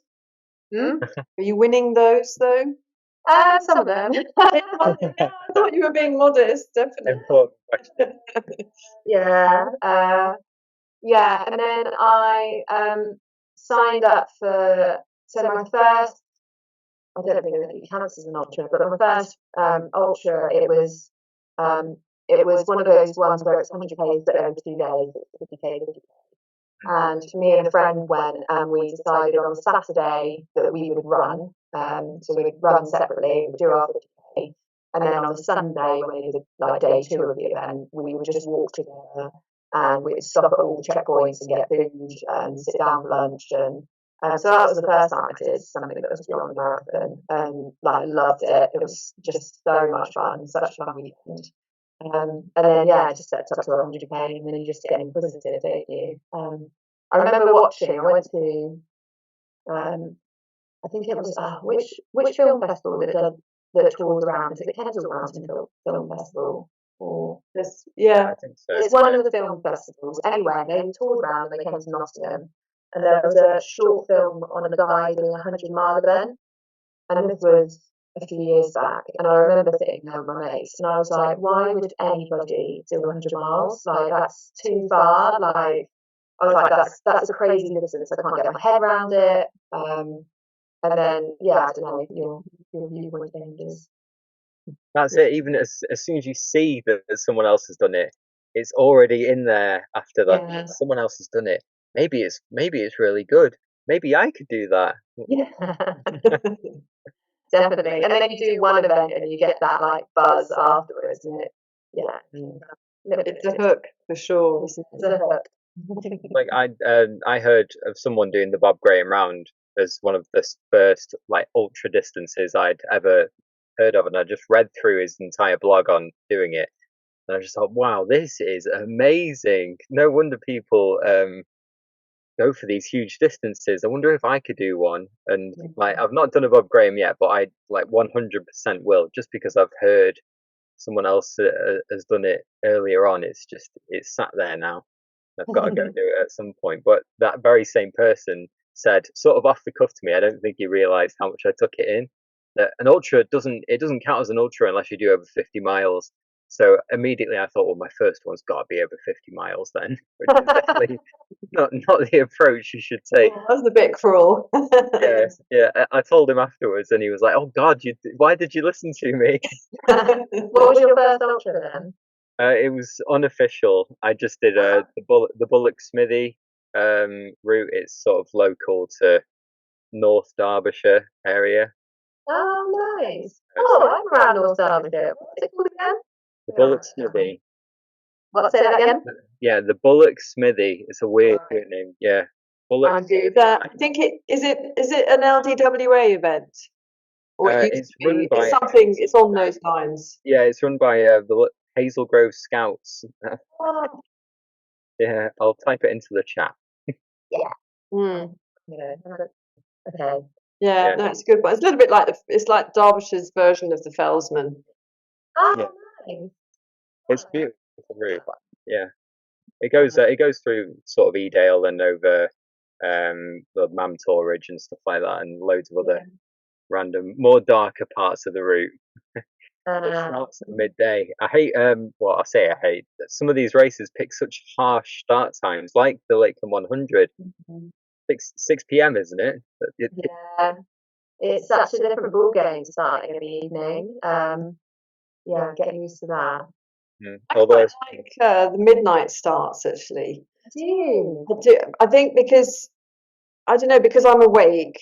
Hmm? Were you winning those though? Some of them. I thought you were being modest, definitely. Important question. Yeah. Yeah, and then I signed up for, so my first, I don't think it counts as an ultra, but my first ultra, it was one of those ones where it's 100K but over 2 days, it's 50K, 50K. And me and a friend went, and we decided on Saturday that we would run. So we'd run separately, we'd do our 50K, and then on the Sunday when we did like day 2 of the event, we would just walk together, and we'd stop at all the checkpoints and get food and sit down for lunch. And so that was the first time I did something that was beyond a marathon, and like loved it. It was just so much fun, such a fun weekend. And then yeah, I just set up to 100K, and then you just get inquisitive, don't you? I remember watching. I went to, I think it was which film festival that tours around? Is it Kensal Mountain Film Festival? Or This, yeah. I think so. it's one of the film festivals. Anyway, they toured around and they came to Nottingham, and there was a short film on a guy doing a 100-mile event, and this was a few years back. And I remember sitting there with my mates, and I was like, why would anybody do 100 miles? Like, that's too far. Like, I was like, that's a crazy distance. I can't get my head around it. And then yeah, I don't know, your viewpoint changes. That's it. Even as soon as you see that someone else has done it, it's already in there after that. Yeah. Someone else has done it. Maybe it's really good. Maybe I could do that. Yeah. Definitely. And then you do one event and you get that like buzz afterwards, and yeah. It's a hook for sure. It's a hook. Like I heard of someone doing the Bob Graham round as one of the first like ultra distances I'd ever heard of, and I just read through his entire blog on doing it, and I just thought, wow, this is amazing. No wonder people go for these huge distances. I wonder if I could do one. And like, I've not done a Bob Graham yet, but I like 100% will, just because I've heard someone else has done it earlier on. It's sat there now. I've got to go do it at some point. But that very same person said, sort of off the cuff to me, I don't think he realised how much I took it in. That an ultra doesn't count as an ultra unless you do over 50 miles. So immediately I thought, well, my first one's got to be over 50 miles then, which is definitely not the approach you should take. That was a bit cruel. Yeah. I told him afterwards, and he was like, "Oh God, why did you listen to me?" What was your first ultra then? It was unofficial. I just did the Bullock Smithy route. It's sort of local to North Derbyshire area. Oh, nice. Oh, I'm around North Derbyshire. What's it called again? The Bullock Smithy. What, say that again? Yeah, the Bullock Smithy. It's a weird name. Yeah, Bullock. I do that. I think is it an LDWA event? Or It's run by something. It's on those lines. Yeah, it's run by the Hazel Grove Scouts. Oh, Yeah, I'll type it into the chat. yeah. Mm. Yeah. Okay. Yeah, no, it's a good one. It's a little bit like it's like Derbyshire's version of the Fellsman. Oh, Yeah. nice. It's beautiful route. Yeah, it goes through sort of Edale and over the Mamtor Ridge and stuff like that, and loads of other random, more darker parts of the route. It starts at midday. I hate well, I say I hate that some of these races pick such harsh start times, like the Lakeland 100. 6 p.m. isn't it? Yeah, it's such a different ball game starting in the evening. Yeah, getting used to that. I Although quite like the midnight starts actually. Do you? I do. I think because I don't know, because I'm awake,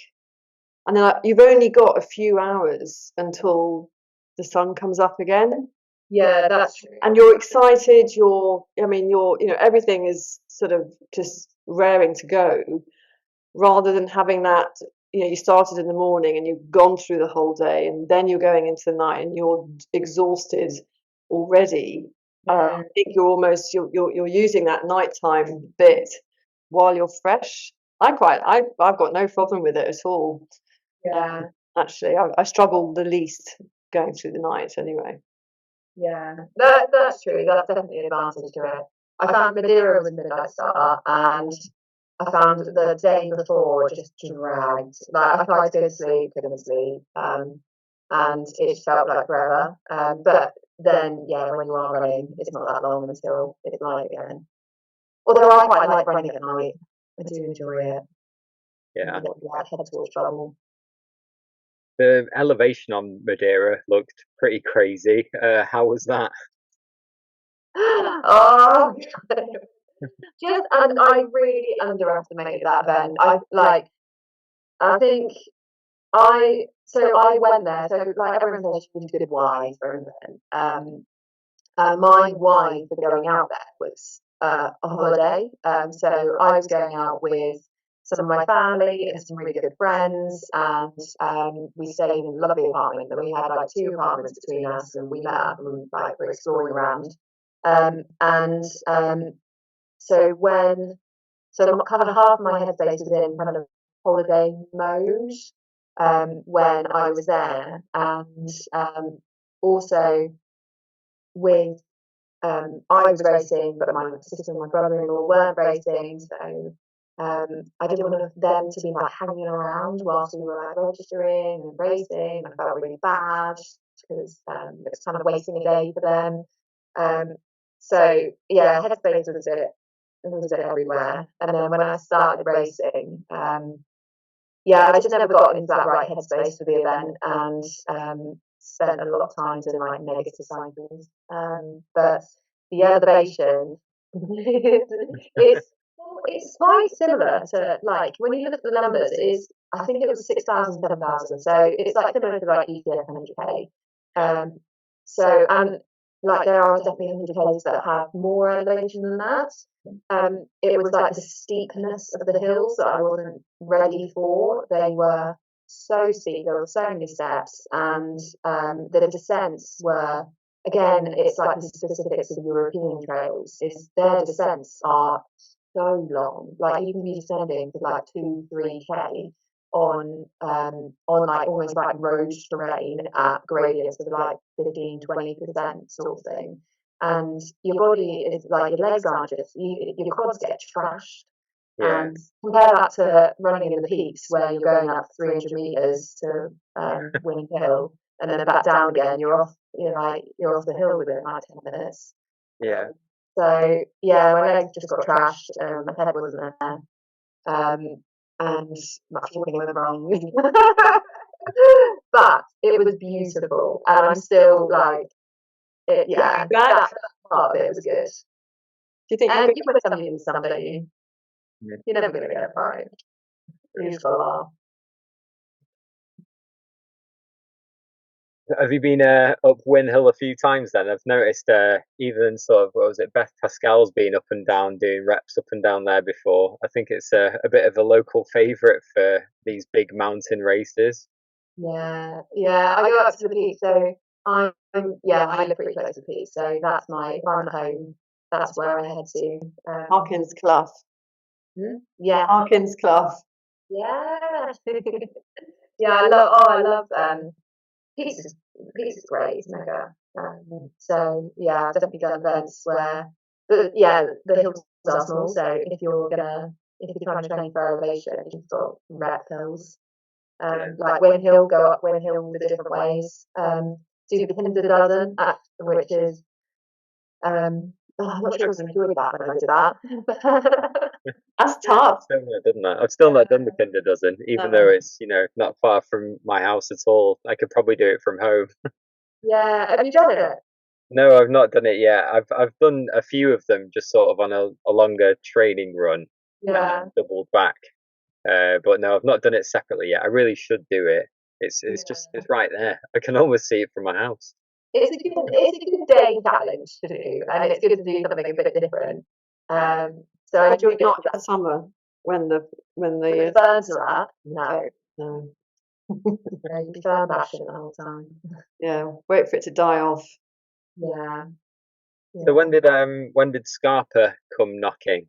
and then you've only got a few hours until the sun comes up again, Yeah, that's true. and you're excited. I mean, everything is sort of just raring to go, rather than having that. You started in the morning and you've gone through the whole day, and then you're going into the night and you're exhausted already. I think you're using that nighttime bit while you're fresh. I've got no problem with it at all. Yeah, Actually, I struggle the least going through the night anyway. yeah. That's true. That's definitely an advantage to it. I found Madeira was midnight start, and I found the day before just dragged. Like I tried to go to sleep, couldn't sleep, and it felt like forever. But then, yeah, when you are running, it's not that long until it's light again. Although I quite like running at night, I do enjoy it. yeah, Like head towards trouble. the elevation on Madeira looked pretty crazy. How was that? Oh, just and I really underestimated that event. I think I went there. So like everyone says, you need good wine for an event. My why for going out there was a holiday. So I was going out with some of my family and some really good friends, and we stayed in a lovely apartment. And we had like two apartments between us, and we met up and like we're exploring around. And so kind of half of my headspace was in kind of holiday mode when I was there, and also with I was racing, but my sister and my brother-in-law weren't racing, so I didn't want them to be like hanging around whilst we were like registering and racing. I felt really bad because it was kind of wasting a day for them. So yeah, headspace was a bit everywhere. And then when I started racing, yeah, I just never got into that right headspace for the event, and spent a lot of time in like negative cycles. But the elevation it's it's quite similar to like when you look at the numbers, I think it was 6,000, 7,000. So it's like similar to like ETF 100k. So and like there are definitely 100Ks that have more elevation than that. It was like the steepness of the hills that I wasn't ready for. They were so steep, there were so many steps, and the descents were again, it's like the specifics of European trails, is their descents are so long. Like you can be descending for like 2-3k on like almost like road terrain at gradients of like 15-20% sort of thing. And your body is like your legs aren't just your quads get trashed. Yeah, And compare that to running in the peaks where you're going up 300 meters to Winning Hill and then back down again. You're off the hill within like 10 minutes. yeah. So yeah, my legs just got trashed. My head wasn't there, and my feeling went wrong. But it was beautiful, and I'm still like, yeah, that part of it was good. Do you think And you put something in somebody, Yeah. you're never going to get it right. You just gotta laugh. Have you been up Win Hill a few times then? I've noticed even sort of, what was it, Beth Pascal's been up and down doing reps up and down there before. I think it's a bit of a local favourite for these big mountain races. Yeah, yeah. I go up to the peak, so I live pretty close to the peak, so that's if I'm at home, that's where I head to. Harkins Clough? Yeah, Harkins Clough. yeah, yeah. I love peace is great, it's mega. So yeah, I've definitely done events where, but yeah, the hills are small, so if you're trying to train for elevation, you've got rep hills. Like Win Hill, go up Win Hill the different ways. do the Kinder dozen, which is I'm not sure if I enjoyed that when I did that. That's tough. Still not done that. I've still not done the Kinder dozen, even though it's not far from my house at all. I could probably do it from home. Yeah, have you done it? No, I've not done it yet. I've done a few of them, just sort of on a longer training run, Yeah, doubled back. But no, I've not done it separately yet. I really should do it. It's right there. I can almost see it from my house. It's a good day challenge to do, and it's good to do something a bit different. So I enjoyed it. Not in the summer when the The burns are up. No, no. you'd be fern bashing the whole time. Yeah, wait for it to die off. Yeah. So when did Scarpa come knocking?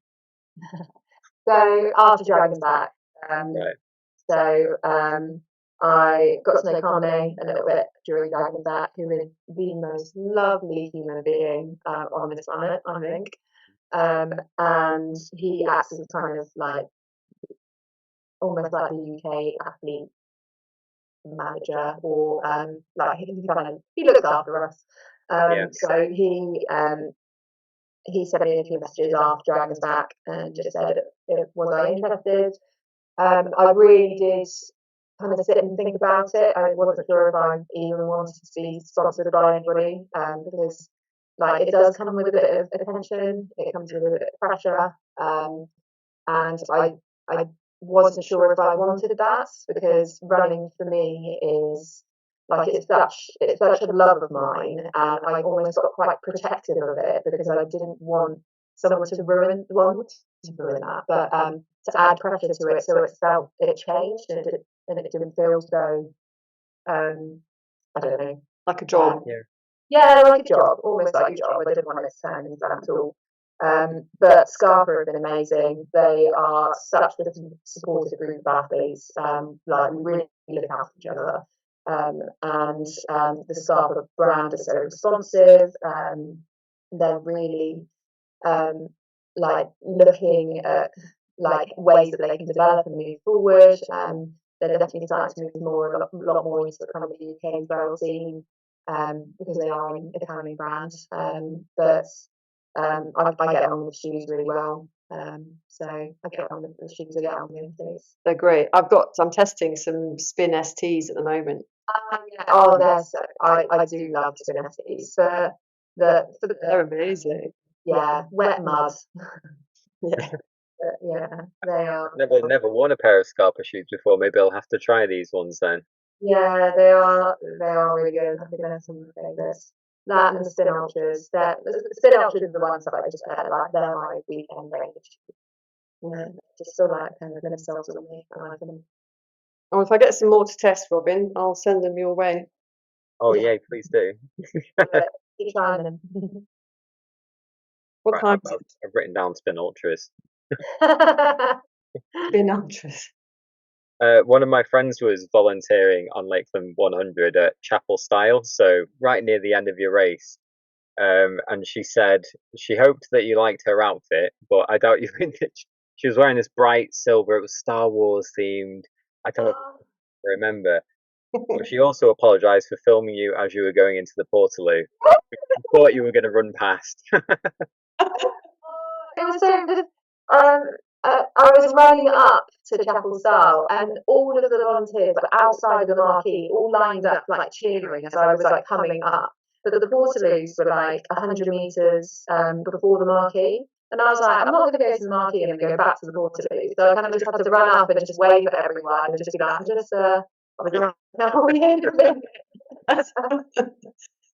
So after Dragon's Back, Right. so I got to know Carmine a little bit during Dragon's Back, who is the most lovely human being on this planet, I think. And he acts as kind of like almost like the UK athlete manager, or like he looks after us. Yeah. So he sent me a few messages after Dragon's Back and just said, was I interested? I really did kind of sit and think about it. I wasn't sure if I even wanted to be sponsored by anybody, because like it does come with a bit of attention, it comes with a bit of pressure, and I wasn't sure if I wanted that, because running for me is like it's such a love of mine, and I almost got quite protective of it because I didn't want someone to ruin that, but to add pressure to it, so it changed, and it didn't feel so I don't know, Like a job. yeah, like a job, almost like a job. I didn't want it to turn into that at all. But Scarpa have been amazing. They are such a supportive group of athletes. Like we really look after each other. And the Scarpa brand is so responsive. They're really like looking at like ways that they can develop and move forward. They're definitely starting to move a lot more into the kind of the UK trail scene, because they are an Italian brand. But I get on with the shoes really well. So I get on with the shoes, I get on with things. They're great. I'm testing some Spin STs at the moment. Yeah. Oh, I do love Spin STs. They're amazing. Yeah, wet mud. Yeah. Yeah, they are. Never worn a pair of Scarpa shoes before. Maybe I'll have to try these ones then. Yeah, they are. They are really good. I think they're some of my favourites. That and the Spin Ultras. The Spin Ultras are the ones that I just like. They're my weekend range. Yeah, just so like kind of themselves on me. I like them. Oh, if I get some more to test, Robyn, I'll send them your way. Oh yeah, please do. Keep trying them. What time is I've written down Spin Ultras. it? Spin Ultras. One of my friends was volunteering on Lakeland 100 at Chapel Style, so right near the end of your race. And she said she hoped that you liked her outfit, but I doubt you. She was wearing this bright silver. It was Star Wars themed. I don't remember. But she also apologised for filming you as you were going into the Portaloo. I thought you were going to run past. It was so good. I was running up to Chapel Style, and all of the volunteers were outside the marquee, all lined up, like cheering as I was like coming up. But the Portaloos were like 100 metres before the marquee, and I was like, I'm not going to go to the marquee and then go back to the Portaloo. So I kind of just had to run up and just wave at everyone and just be like, I was around.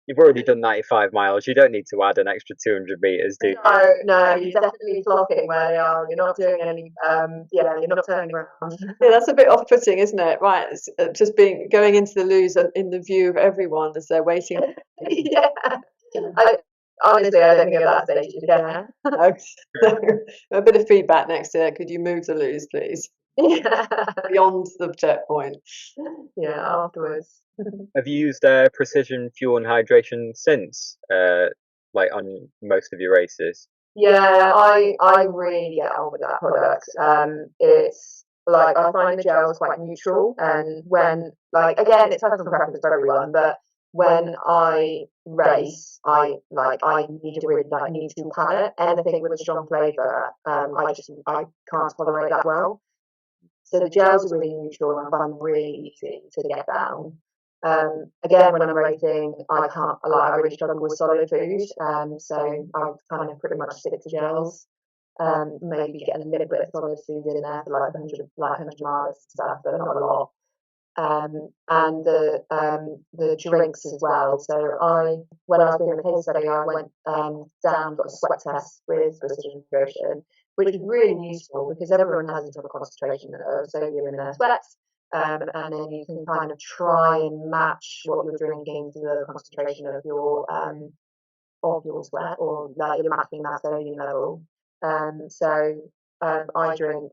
You've already done 95 miles. You don't need to add an extra 200 meters, do you? No, you're definitely flocking where they are. You're not doing any, you're not turning around. Yeah, that's a bit off-putting, isn't it? Right, it's just going into the loos in the view of everyone as they're waiting. Yeah. Honestly, I don't think at that stage you care. A bit of feedback next year. Could you move the loos, please? Yeah. Beyond the checkpoint. Yeah, afterwards. Have you used Precision Fuel and Hydration since, like on most of your races? Yeah, I really get on with that product. It's like I find the gel is quite neutral, and when like again, it's personal preference for everyone, but when I race, I need to really need to palate anything with a strong flavour. I can't tolerate that well. So the gels are really neutral and I find them really easy to get down. Again, when I'm racing, I really struggle with solid food. So I kind of pretty much stick to gels. Maybe get a little bit of solid food in there for like 100 miles and stuff, but not a lot. And the drinks as well. So when I was doing the case study, I went down, got a sweat test with precision nutrition, which is really useful because everyone has a different concentration of sodium in their sweats. And then you can kind of try and match what you're drinking to the concentration of your sweat, or like you're matching that sodium level. So I drink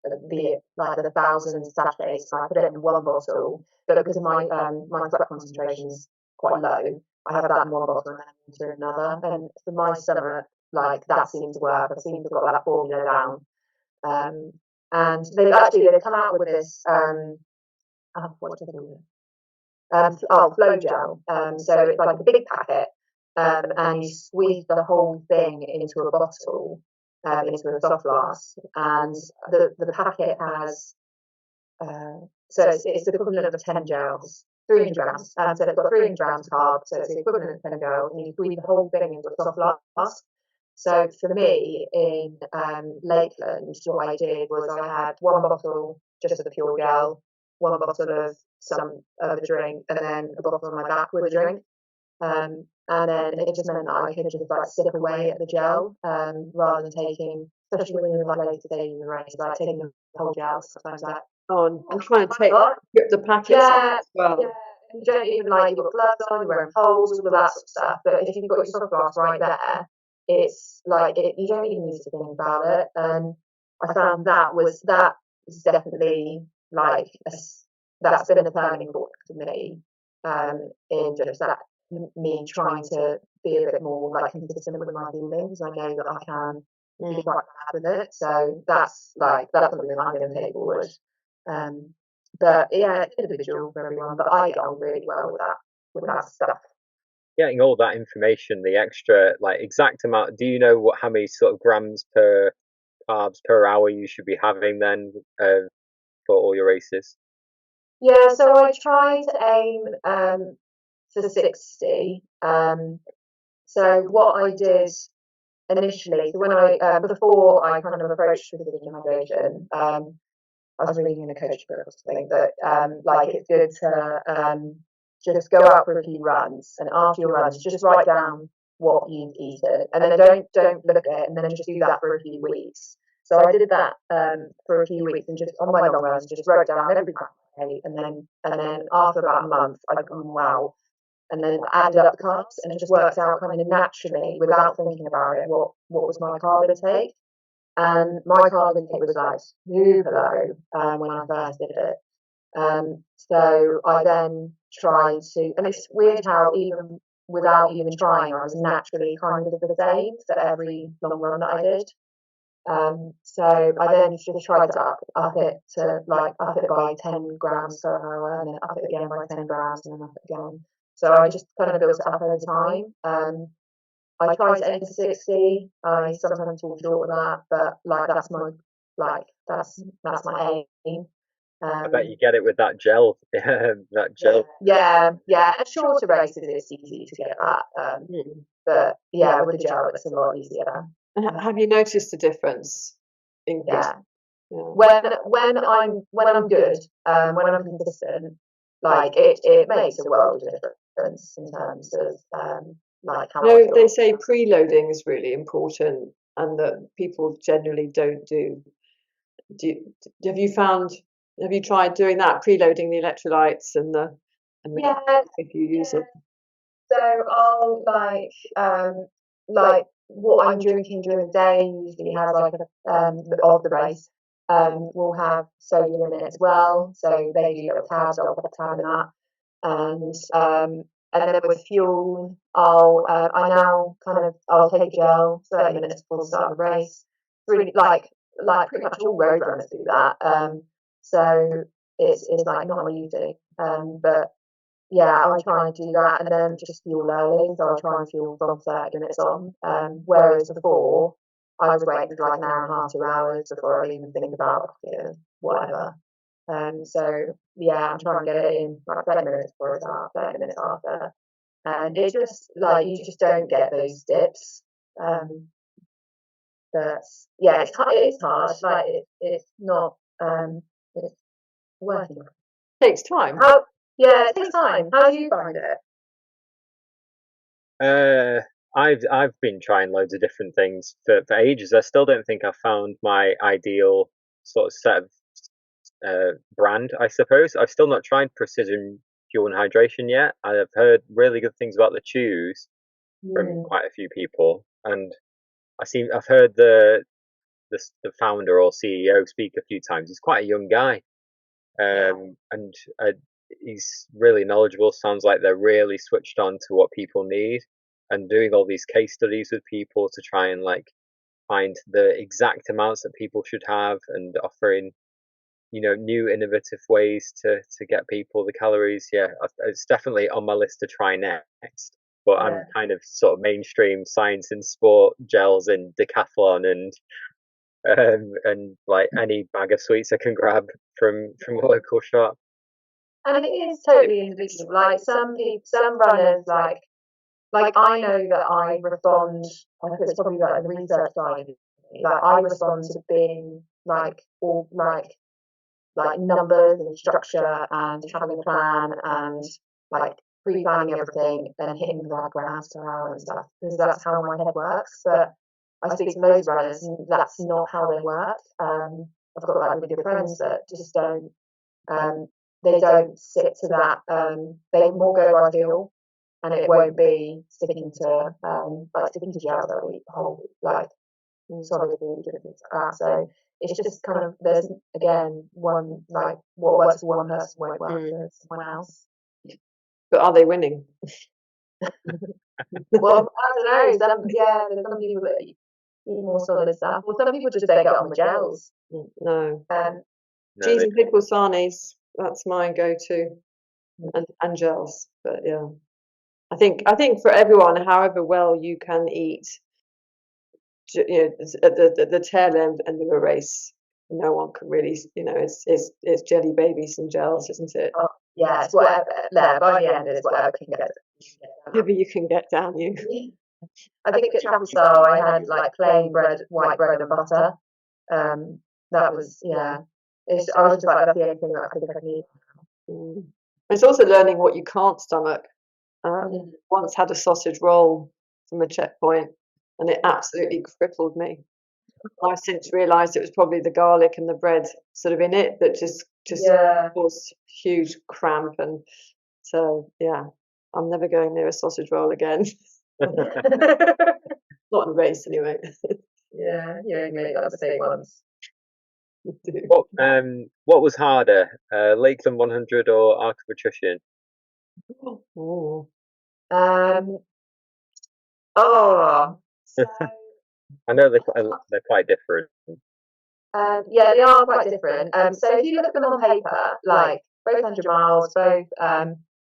the 1,000 sachets. I put it in one bottle, but because my sweat concentration is quite low, I have that in one bottle and then into another. And for my stomach, that seems to work. I seem to have got that formula down. And they've come out with this what do they call it? Flow gel. So it's like a big packet, and you squeeze the whole thing into a bottle, into a soft glass, and the packet has so it's the equivalent of 10 gels, 300 grams. So it's got 300 grams carb, so it's the equivalent of 10 gels, and you squeeze the whole thing into a soft glass. So for me in Lakeland, what I did was I had one bottle just of the pure gel, one bottle of some of the drink, and then a bottle on my back with a drink. And then it just meant that I could just sip away at the gel, rather than taking, especially when you're later stage in the race, taking the whole gel. Sometimes on and trying to grip the packets as well. Yeah. You don't even you've got gloves on, you're wearing poles, all of that sort of stuff. But if you've got your soft glass right there, it's you don't even need to think about it. And I found that was definitely that's been a turning point for me, in just that me trying to be a bit more consistent with my feelings. I know that I can be quite bad with it, so that's something that I'm going to take forward. But yeah, it's individual for everyone, but I get on really well with that stuff. Getting all that information, the extra exact amount. Do you know how many sort of grams per carbs per hour you should be having then for all your races? Yeah, so I try to aim for 60. So what I did initially, so when before I kind of approached precision hydration, I was reading in a coach book or something that it's good to just go out for a few runs, and after your runs, just write down what you've eaten, and then don't look at it, and then just do that for a few weeks. So I did that for a few weeks, and just on my long runs, just wrote down every time I ate, and then after about a month, I'd gone wow, and then added up the carbs, and it just works out kind of naturally without thinking about it. What was my carb intake? And my carb intake was super low when I first did it. So I then tried to, and it's weird how even without even trying, I was naturally kind of the same for every long run that I did. So I then just tried to up it by 10 grams per hour, and then up it again by 10 grams, and then up it again. So I just kind of built it up over time. I try to aim for 60. I sometimes fall short of that, but that's my aim. I bet you get it with that gel. That gel. Yeah. At shorter races, it's easy to get that. But yeah, with the gel, it's a lot easier. Have you noticed a difference? Yeah. When I'm good, when I'm consistent, it makes a world of difference in terms of how. No, they say preloading is really important, and that people generally don't do. Have you tried doing that, preloading the electrolytes and the if you use it? So I'll what I'm drinking during the day usually has of the race. We'll have sodium in it as well. So they do little tabs. I'll put a tab in that, and then with fuel, I'll take a gel 30 minutes before the start of the race. Really pretty much all road runners do that. So it's not easy, but I try and do that and then just fuel early. So I try and fuel from 30 minutes on. Whereas before, I was waiting for like an hour and a half, 2 hours before I even think about whatever. So I'm trying to get it in like 30 minutes before it's out, 30 minutes after. And it's just like you just don't get those dips. But it's hard. Like it's not it's working. Takes time. It takes time. How do you find it? I've been trying loads of different things for ages. I still don't think I've found my ideal sort of set of brand, I suppose. I've still not tried precision fuel and hydration yet. I've heard really good things about the chews from quite a few people, and I've heard the founder or CEO speak a few times. He's quite a young guy, and he's really knowledgeable. Sounds like they're really switched on to what people need, and doing all these case studies with people to try and like find the exact amounts that people should have, and offering new innovative ways to get people the calories. It's definitely on my list to try next, but I'm kind of sort of mainstream science and sport gels in Decathlon and like any bag of sweets I can grab from a local shop. And it is totally individual. Like some runners, like I know that I respond. I think it's probably like the research side of it. Like I respond to being like all like numbers and structure and having a plan and like pre-planning everything and hitting the right grams per hour and stuff because that's how my head works. But I speak to those runners and that's not how they work. I've got like really good friends that just don't they don't stick to that. They more go by feel and it won't be sticking to gels that week, whole like solid food and things like that. So it's just kind of there's again one like what works for one person won't work for someone else. But are they winning? Well, I don't know. There's some people that eat more solid stuff. Well, some people just don't get on the gels. No. No, Cheese and pickle sarnies. That's my go-to, and gels. But yeah, I think for everyone, however well you can eat, at the tail end of a race, no one can really, it's jelly babies and gels, isn't it? Oh, yeah, it's whatever. Yeah, by the end, it's whatever can get. Whatever you can get down you. I think at Travel Star I had like plain bread, white bread and butter. That was I was just like that's the only thing that I think I need. It's also learning what you can't stomach. Once had a sausage roll from a checkpoint, and it absolutely crippled me. I've since realised it was probably the garlic and the bread sort of in it that just caused huge cramp, and so I'm never going near a sausage roll again. Not in a race anyway. You make that mistake once. What was harder, Lakeland 100 or Arc of Attrition? So I know they're quite different. They are quite different. So if you look at them on paper, like both 100 miles, both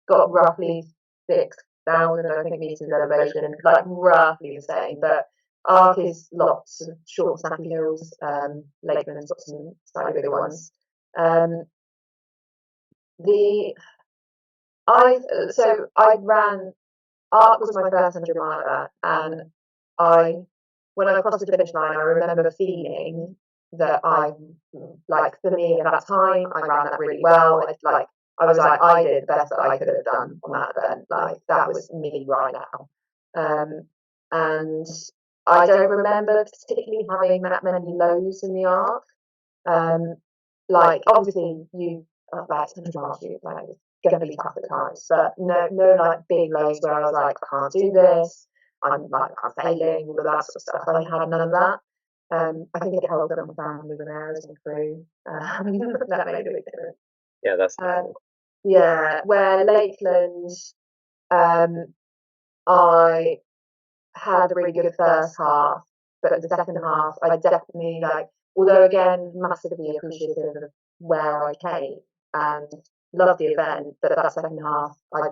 got roughly 6,000, I think, meters of elevation, like roughly the same. But Arc is lots of short, snappy hills. Lakeland's got some slightly bigger ones. I ran. Arc was my first 100 miler, and when I crossed the finish line, I remember feeling that for me at that time, I ran that really well. I was like, I did the best that I could have done on that event. Like, that was me right now. And I don't remember particularly having that many lows in the Arc. Obviously, you like 100 miles, going to be tough at times, but no like big lows where I was like, I can't do this. I'm failing, all of that sort of stuff. I had none of that. I think it helped that my family were there as a crew. That made a big difference. Yeah, that's where Lakeland, I had a really good first half, but the second half, I definitely although again, massively appreciative of where I came and loved the event, but that second half, I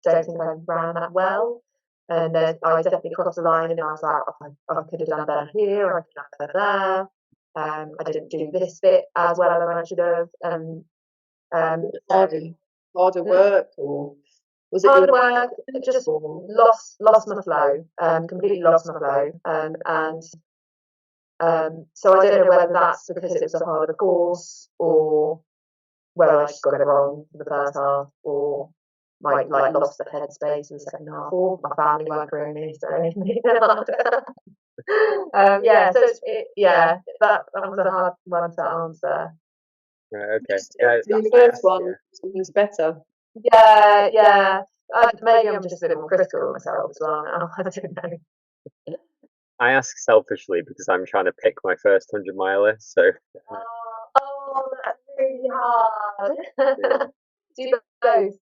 don't think I ran that well. And then I definitely crossed the line, and I was like, I could have done better here, or I could have done better there. I didn't do this bit as well as I should have. Harder work, or was it Hard your work, just lost my flow, completely lost my flow, so I don't know whether that's because it was a harder course, or whether I just got it wrong for the first half, or like lost the headspace in the second half, or my family weren't for me, so that was a hard one to answer. Right, okay. the first one was better? Yeah. Maybe I'm just a bit more critical of myself as well now. I don't know. I ask selfishly because I'm trying to pick my first 100-miler. So Oh, that's really hard. Do both.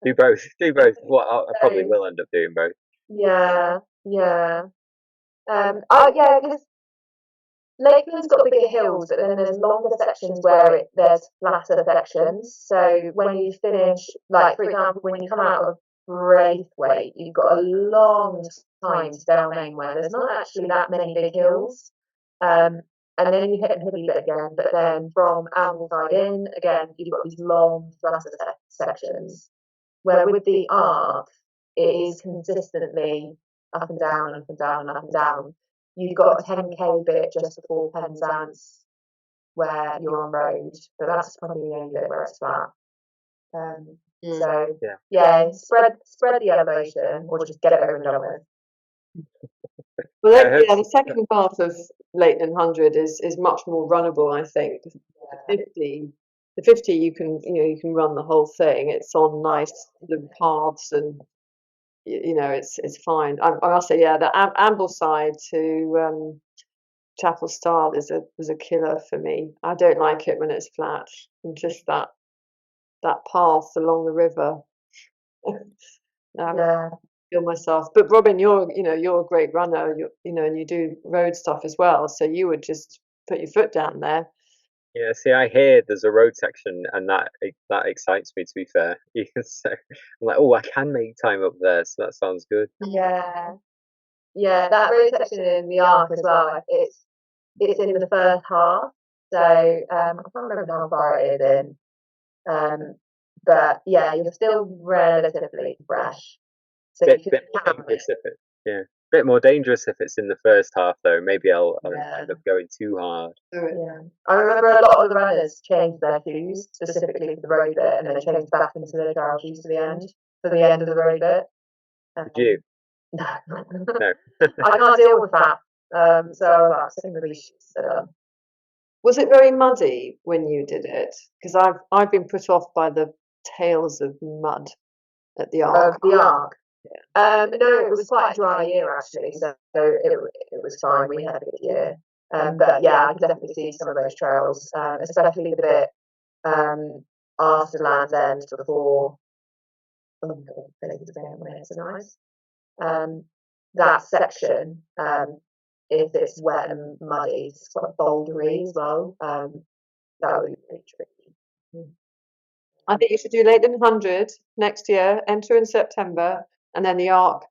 do both. Do both. Well, I probably will end up doing both. Yeah. Because Lakeland's got bigger hills, but then there's longer sections where there's flatter sections. So when you finish, like for example, when you come out of Braithwaite, you've got a long time to down where there's not actually that many big hills. And then you hit a hilly bit again, but then from Ambleside in, again, you've got these long flatter sections. Where with the arc, it is consistently up and down, up and down, up and down. You've got a 10k bit just before Penzance where you're on road, but that's probably the only bit where it's flat. So yeah, spread the elevation, or just get it over and done with. Well, the second part of Lakeland 100 is much more runnable, I think. The 50 you can run the whole thing. It's on nice little paths, and it's fine. I must say, the Ambleside to Chapel Style was a killer for me. I don't like it when it's flat, and just that path along the river. Feel myself. But Robyn, you're a great runner. And you do road stuff as well. So you would just put your foot down there. Yeah, see, I hear there's a road section, and that excites me. To be fair, so I'm like, oh, I can make time up there, so that sounds good. Yeah, that road section in the Arc as well. It's in the first half, so I can't remember how far it is in. But yeah, you're still relatively fresh. So bit more dangerous bit more dangerous if it's in the first half, though. Maybe I'll end up going too hard. Yeah, I remember a lot of the runners changed their shoes specifically for the road bit, and then changed back into their trail shoes for the end of the road bit. Did you? No, no. I can't deal with that. So I was like, same with these shoes. Was it very muddy when you did it? Because I've been put off by the tales of mud at the Arc. The Arc. No, it was quite a dry year actually, so it was fine. We had a good year. But yeah, I can definitely see some of those trails, especially the bit after Land's End before. Oh my God, it's so nice. That section, if it's wet and muddy, it's quite bouldery as well. That would be pretty tricky. I think you should do Lakeland 100 next year, enter in September, and then the Arc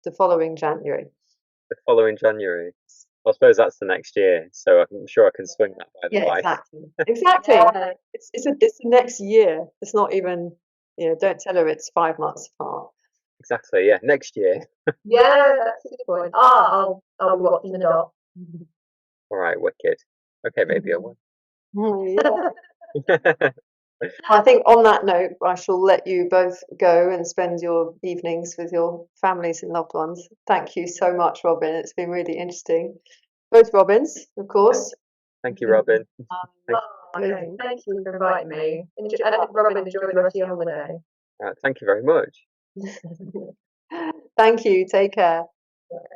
the following January. The following January. I suppose that's the next year, so I'm sure I can swing that by the wife. Exactly. It's the next year. It's not even, don't tell her it's 5 months apart. Exactly, yeah, next year. Yeah, that's a good point. I'll be watching the dot. All right, wicked. Okay, maybe I will. I think on that note, I shall let you both go and spend your evenings with your families and loved ones. Thank you so much, Robyn. It's been really interesting. Both Robyns, of course. Thank you, Robyn. Thank you for inviting me. Robyn, enjoy the rest of your holiday. Thank you very much. Thank you. Take care.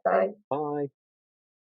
Bye. Bye.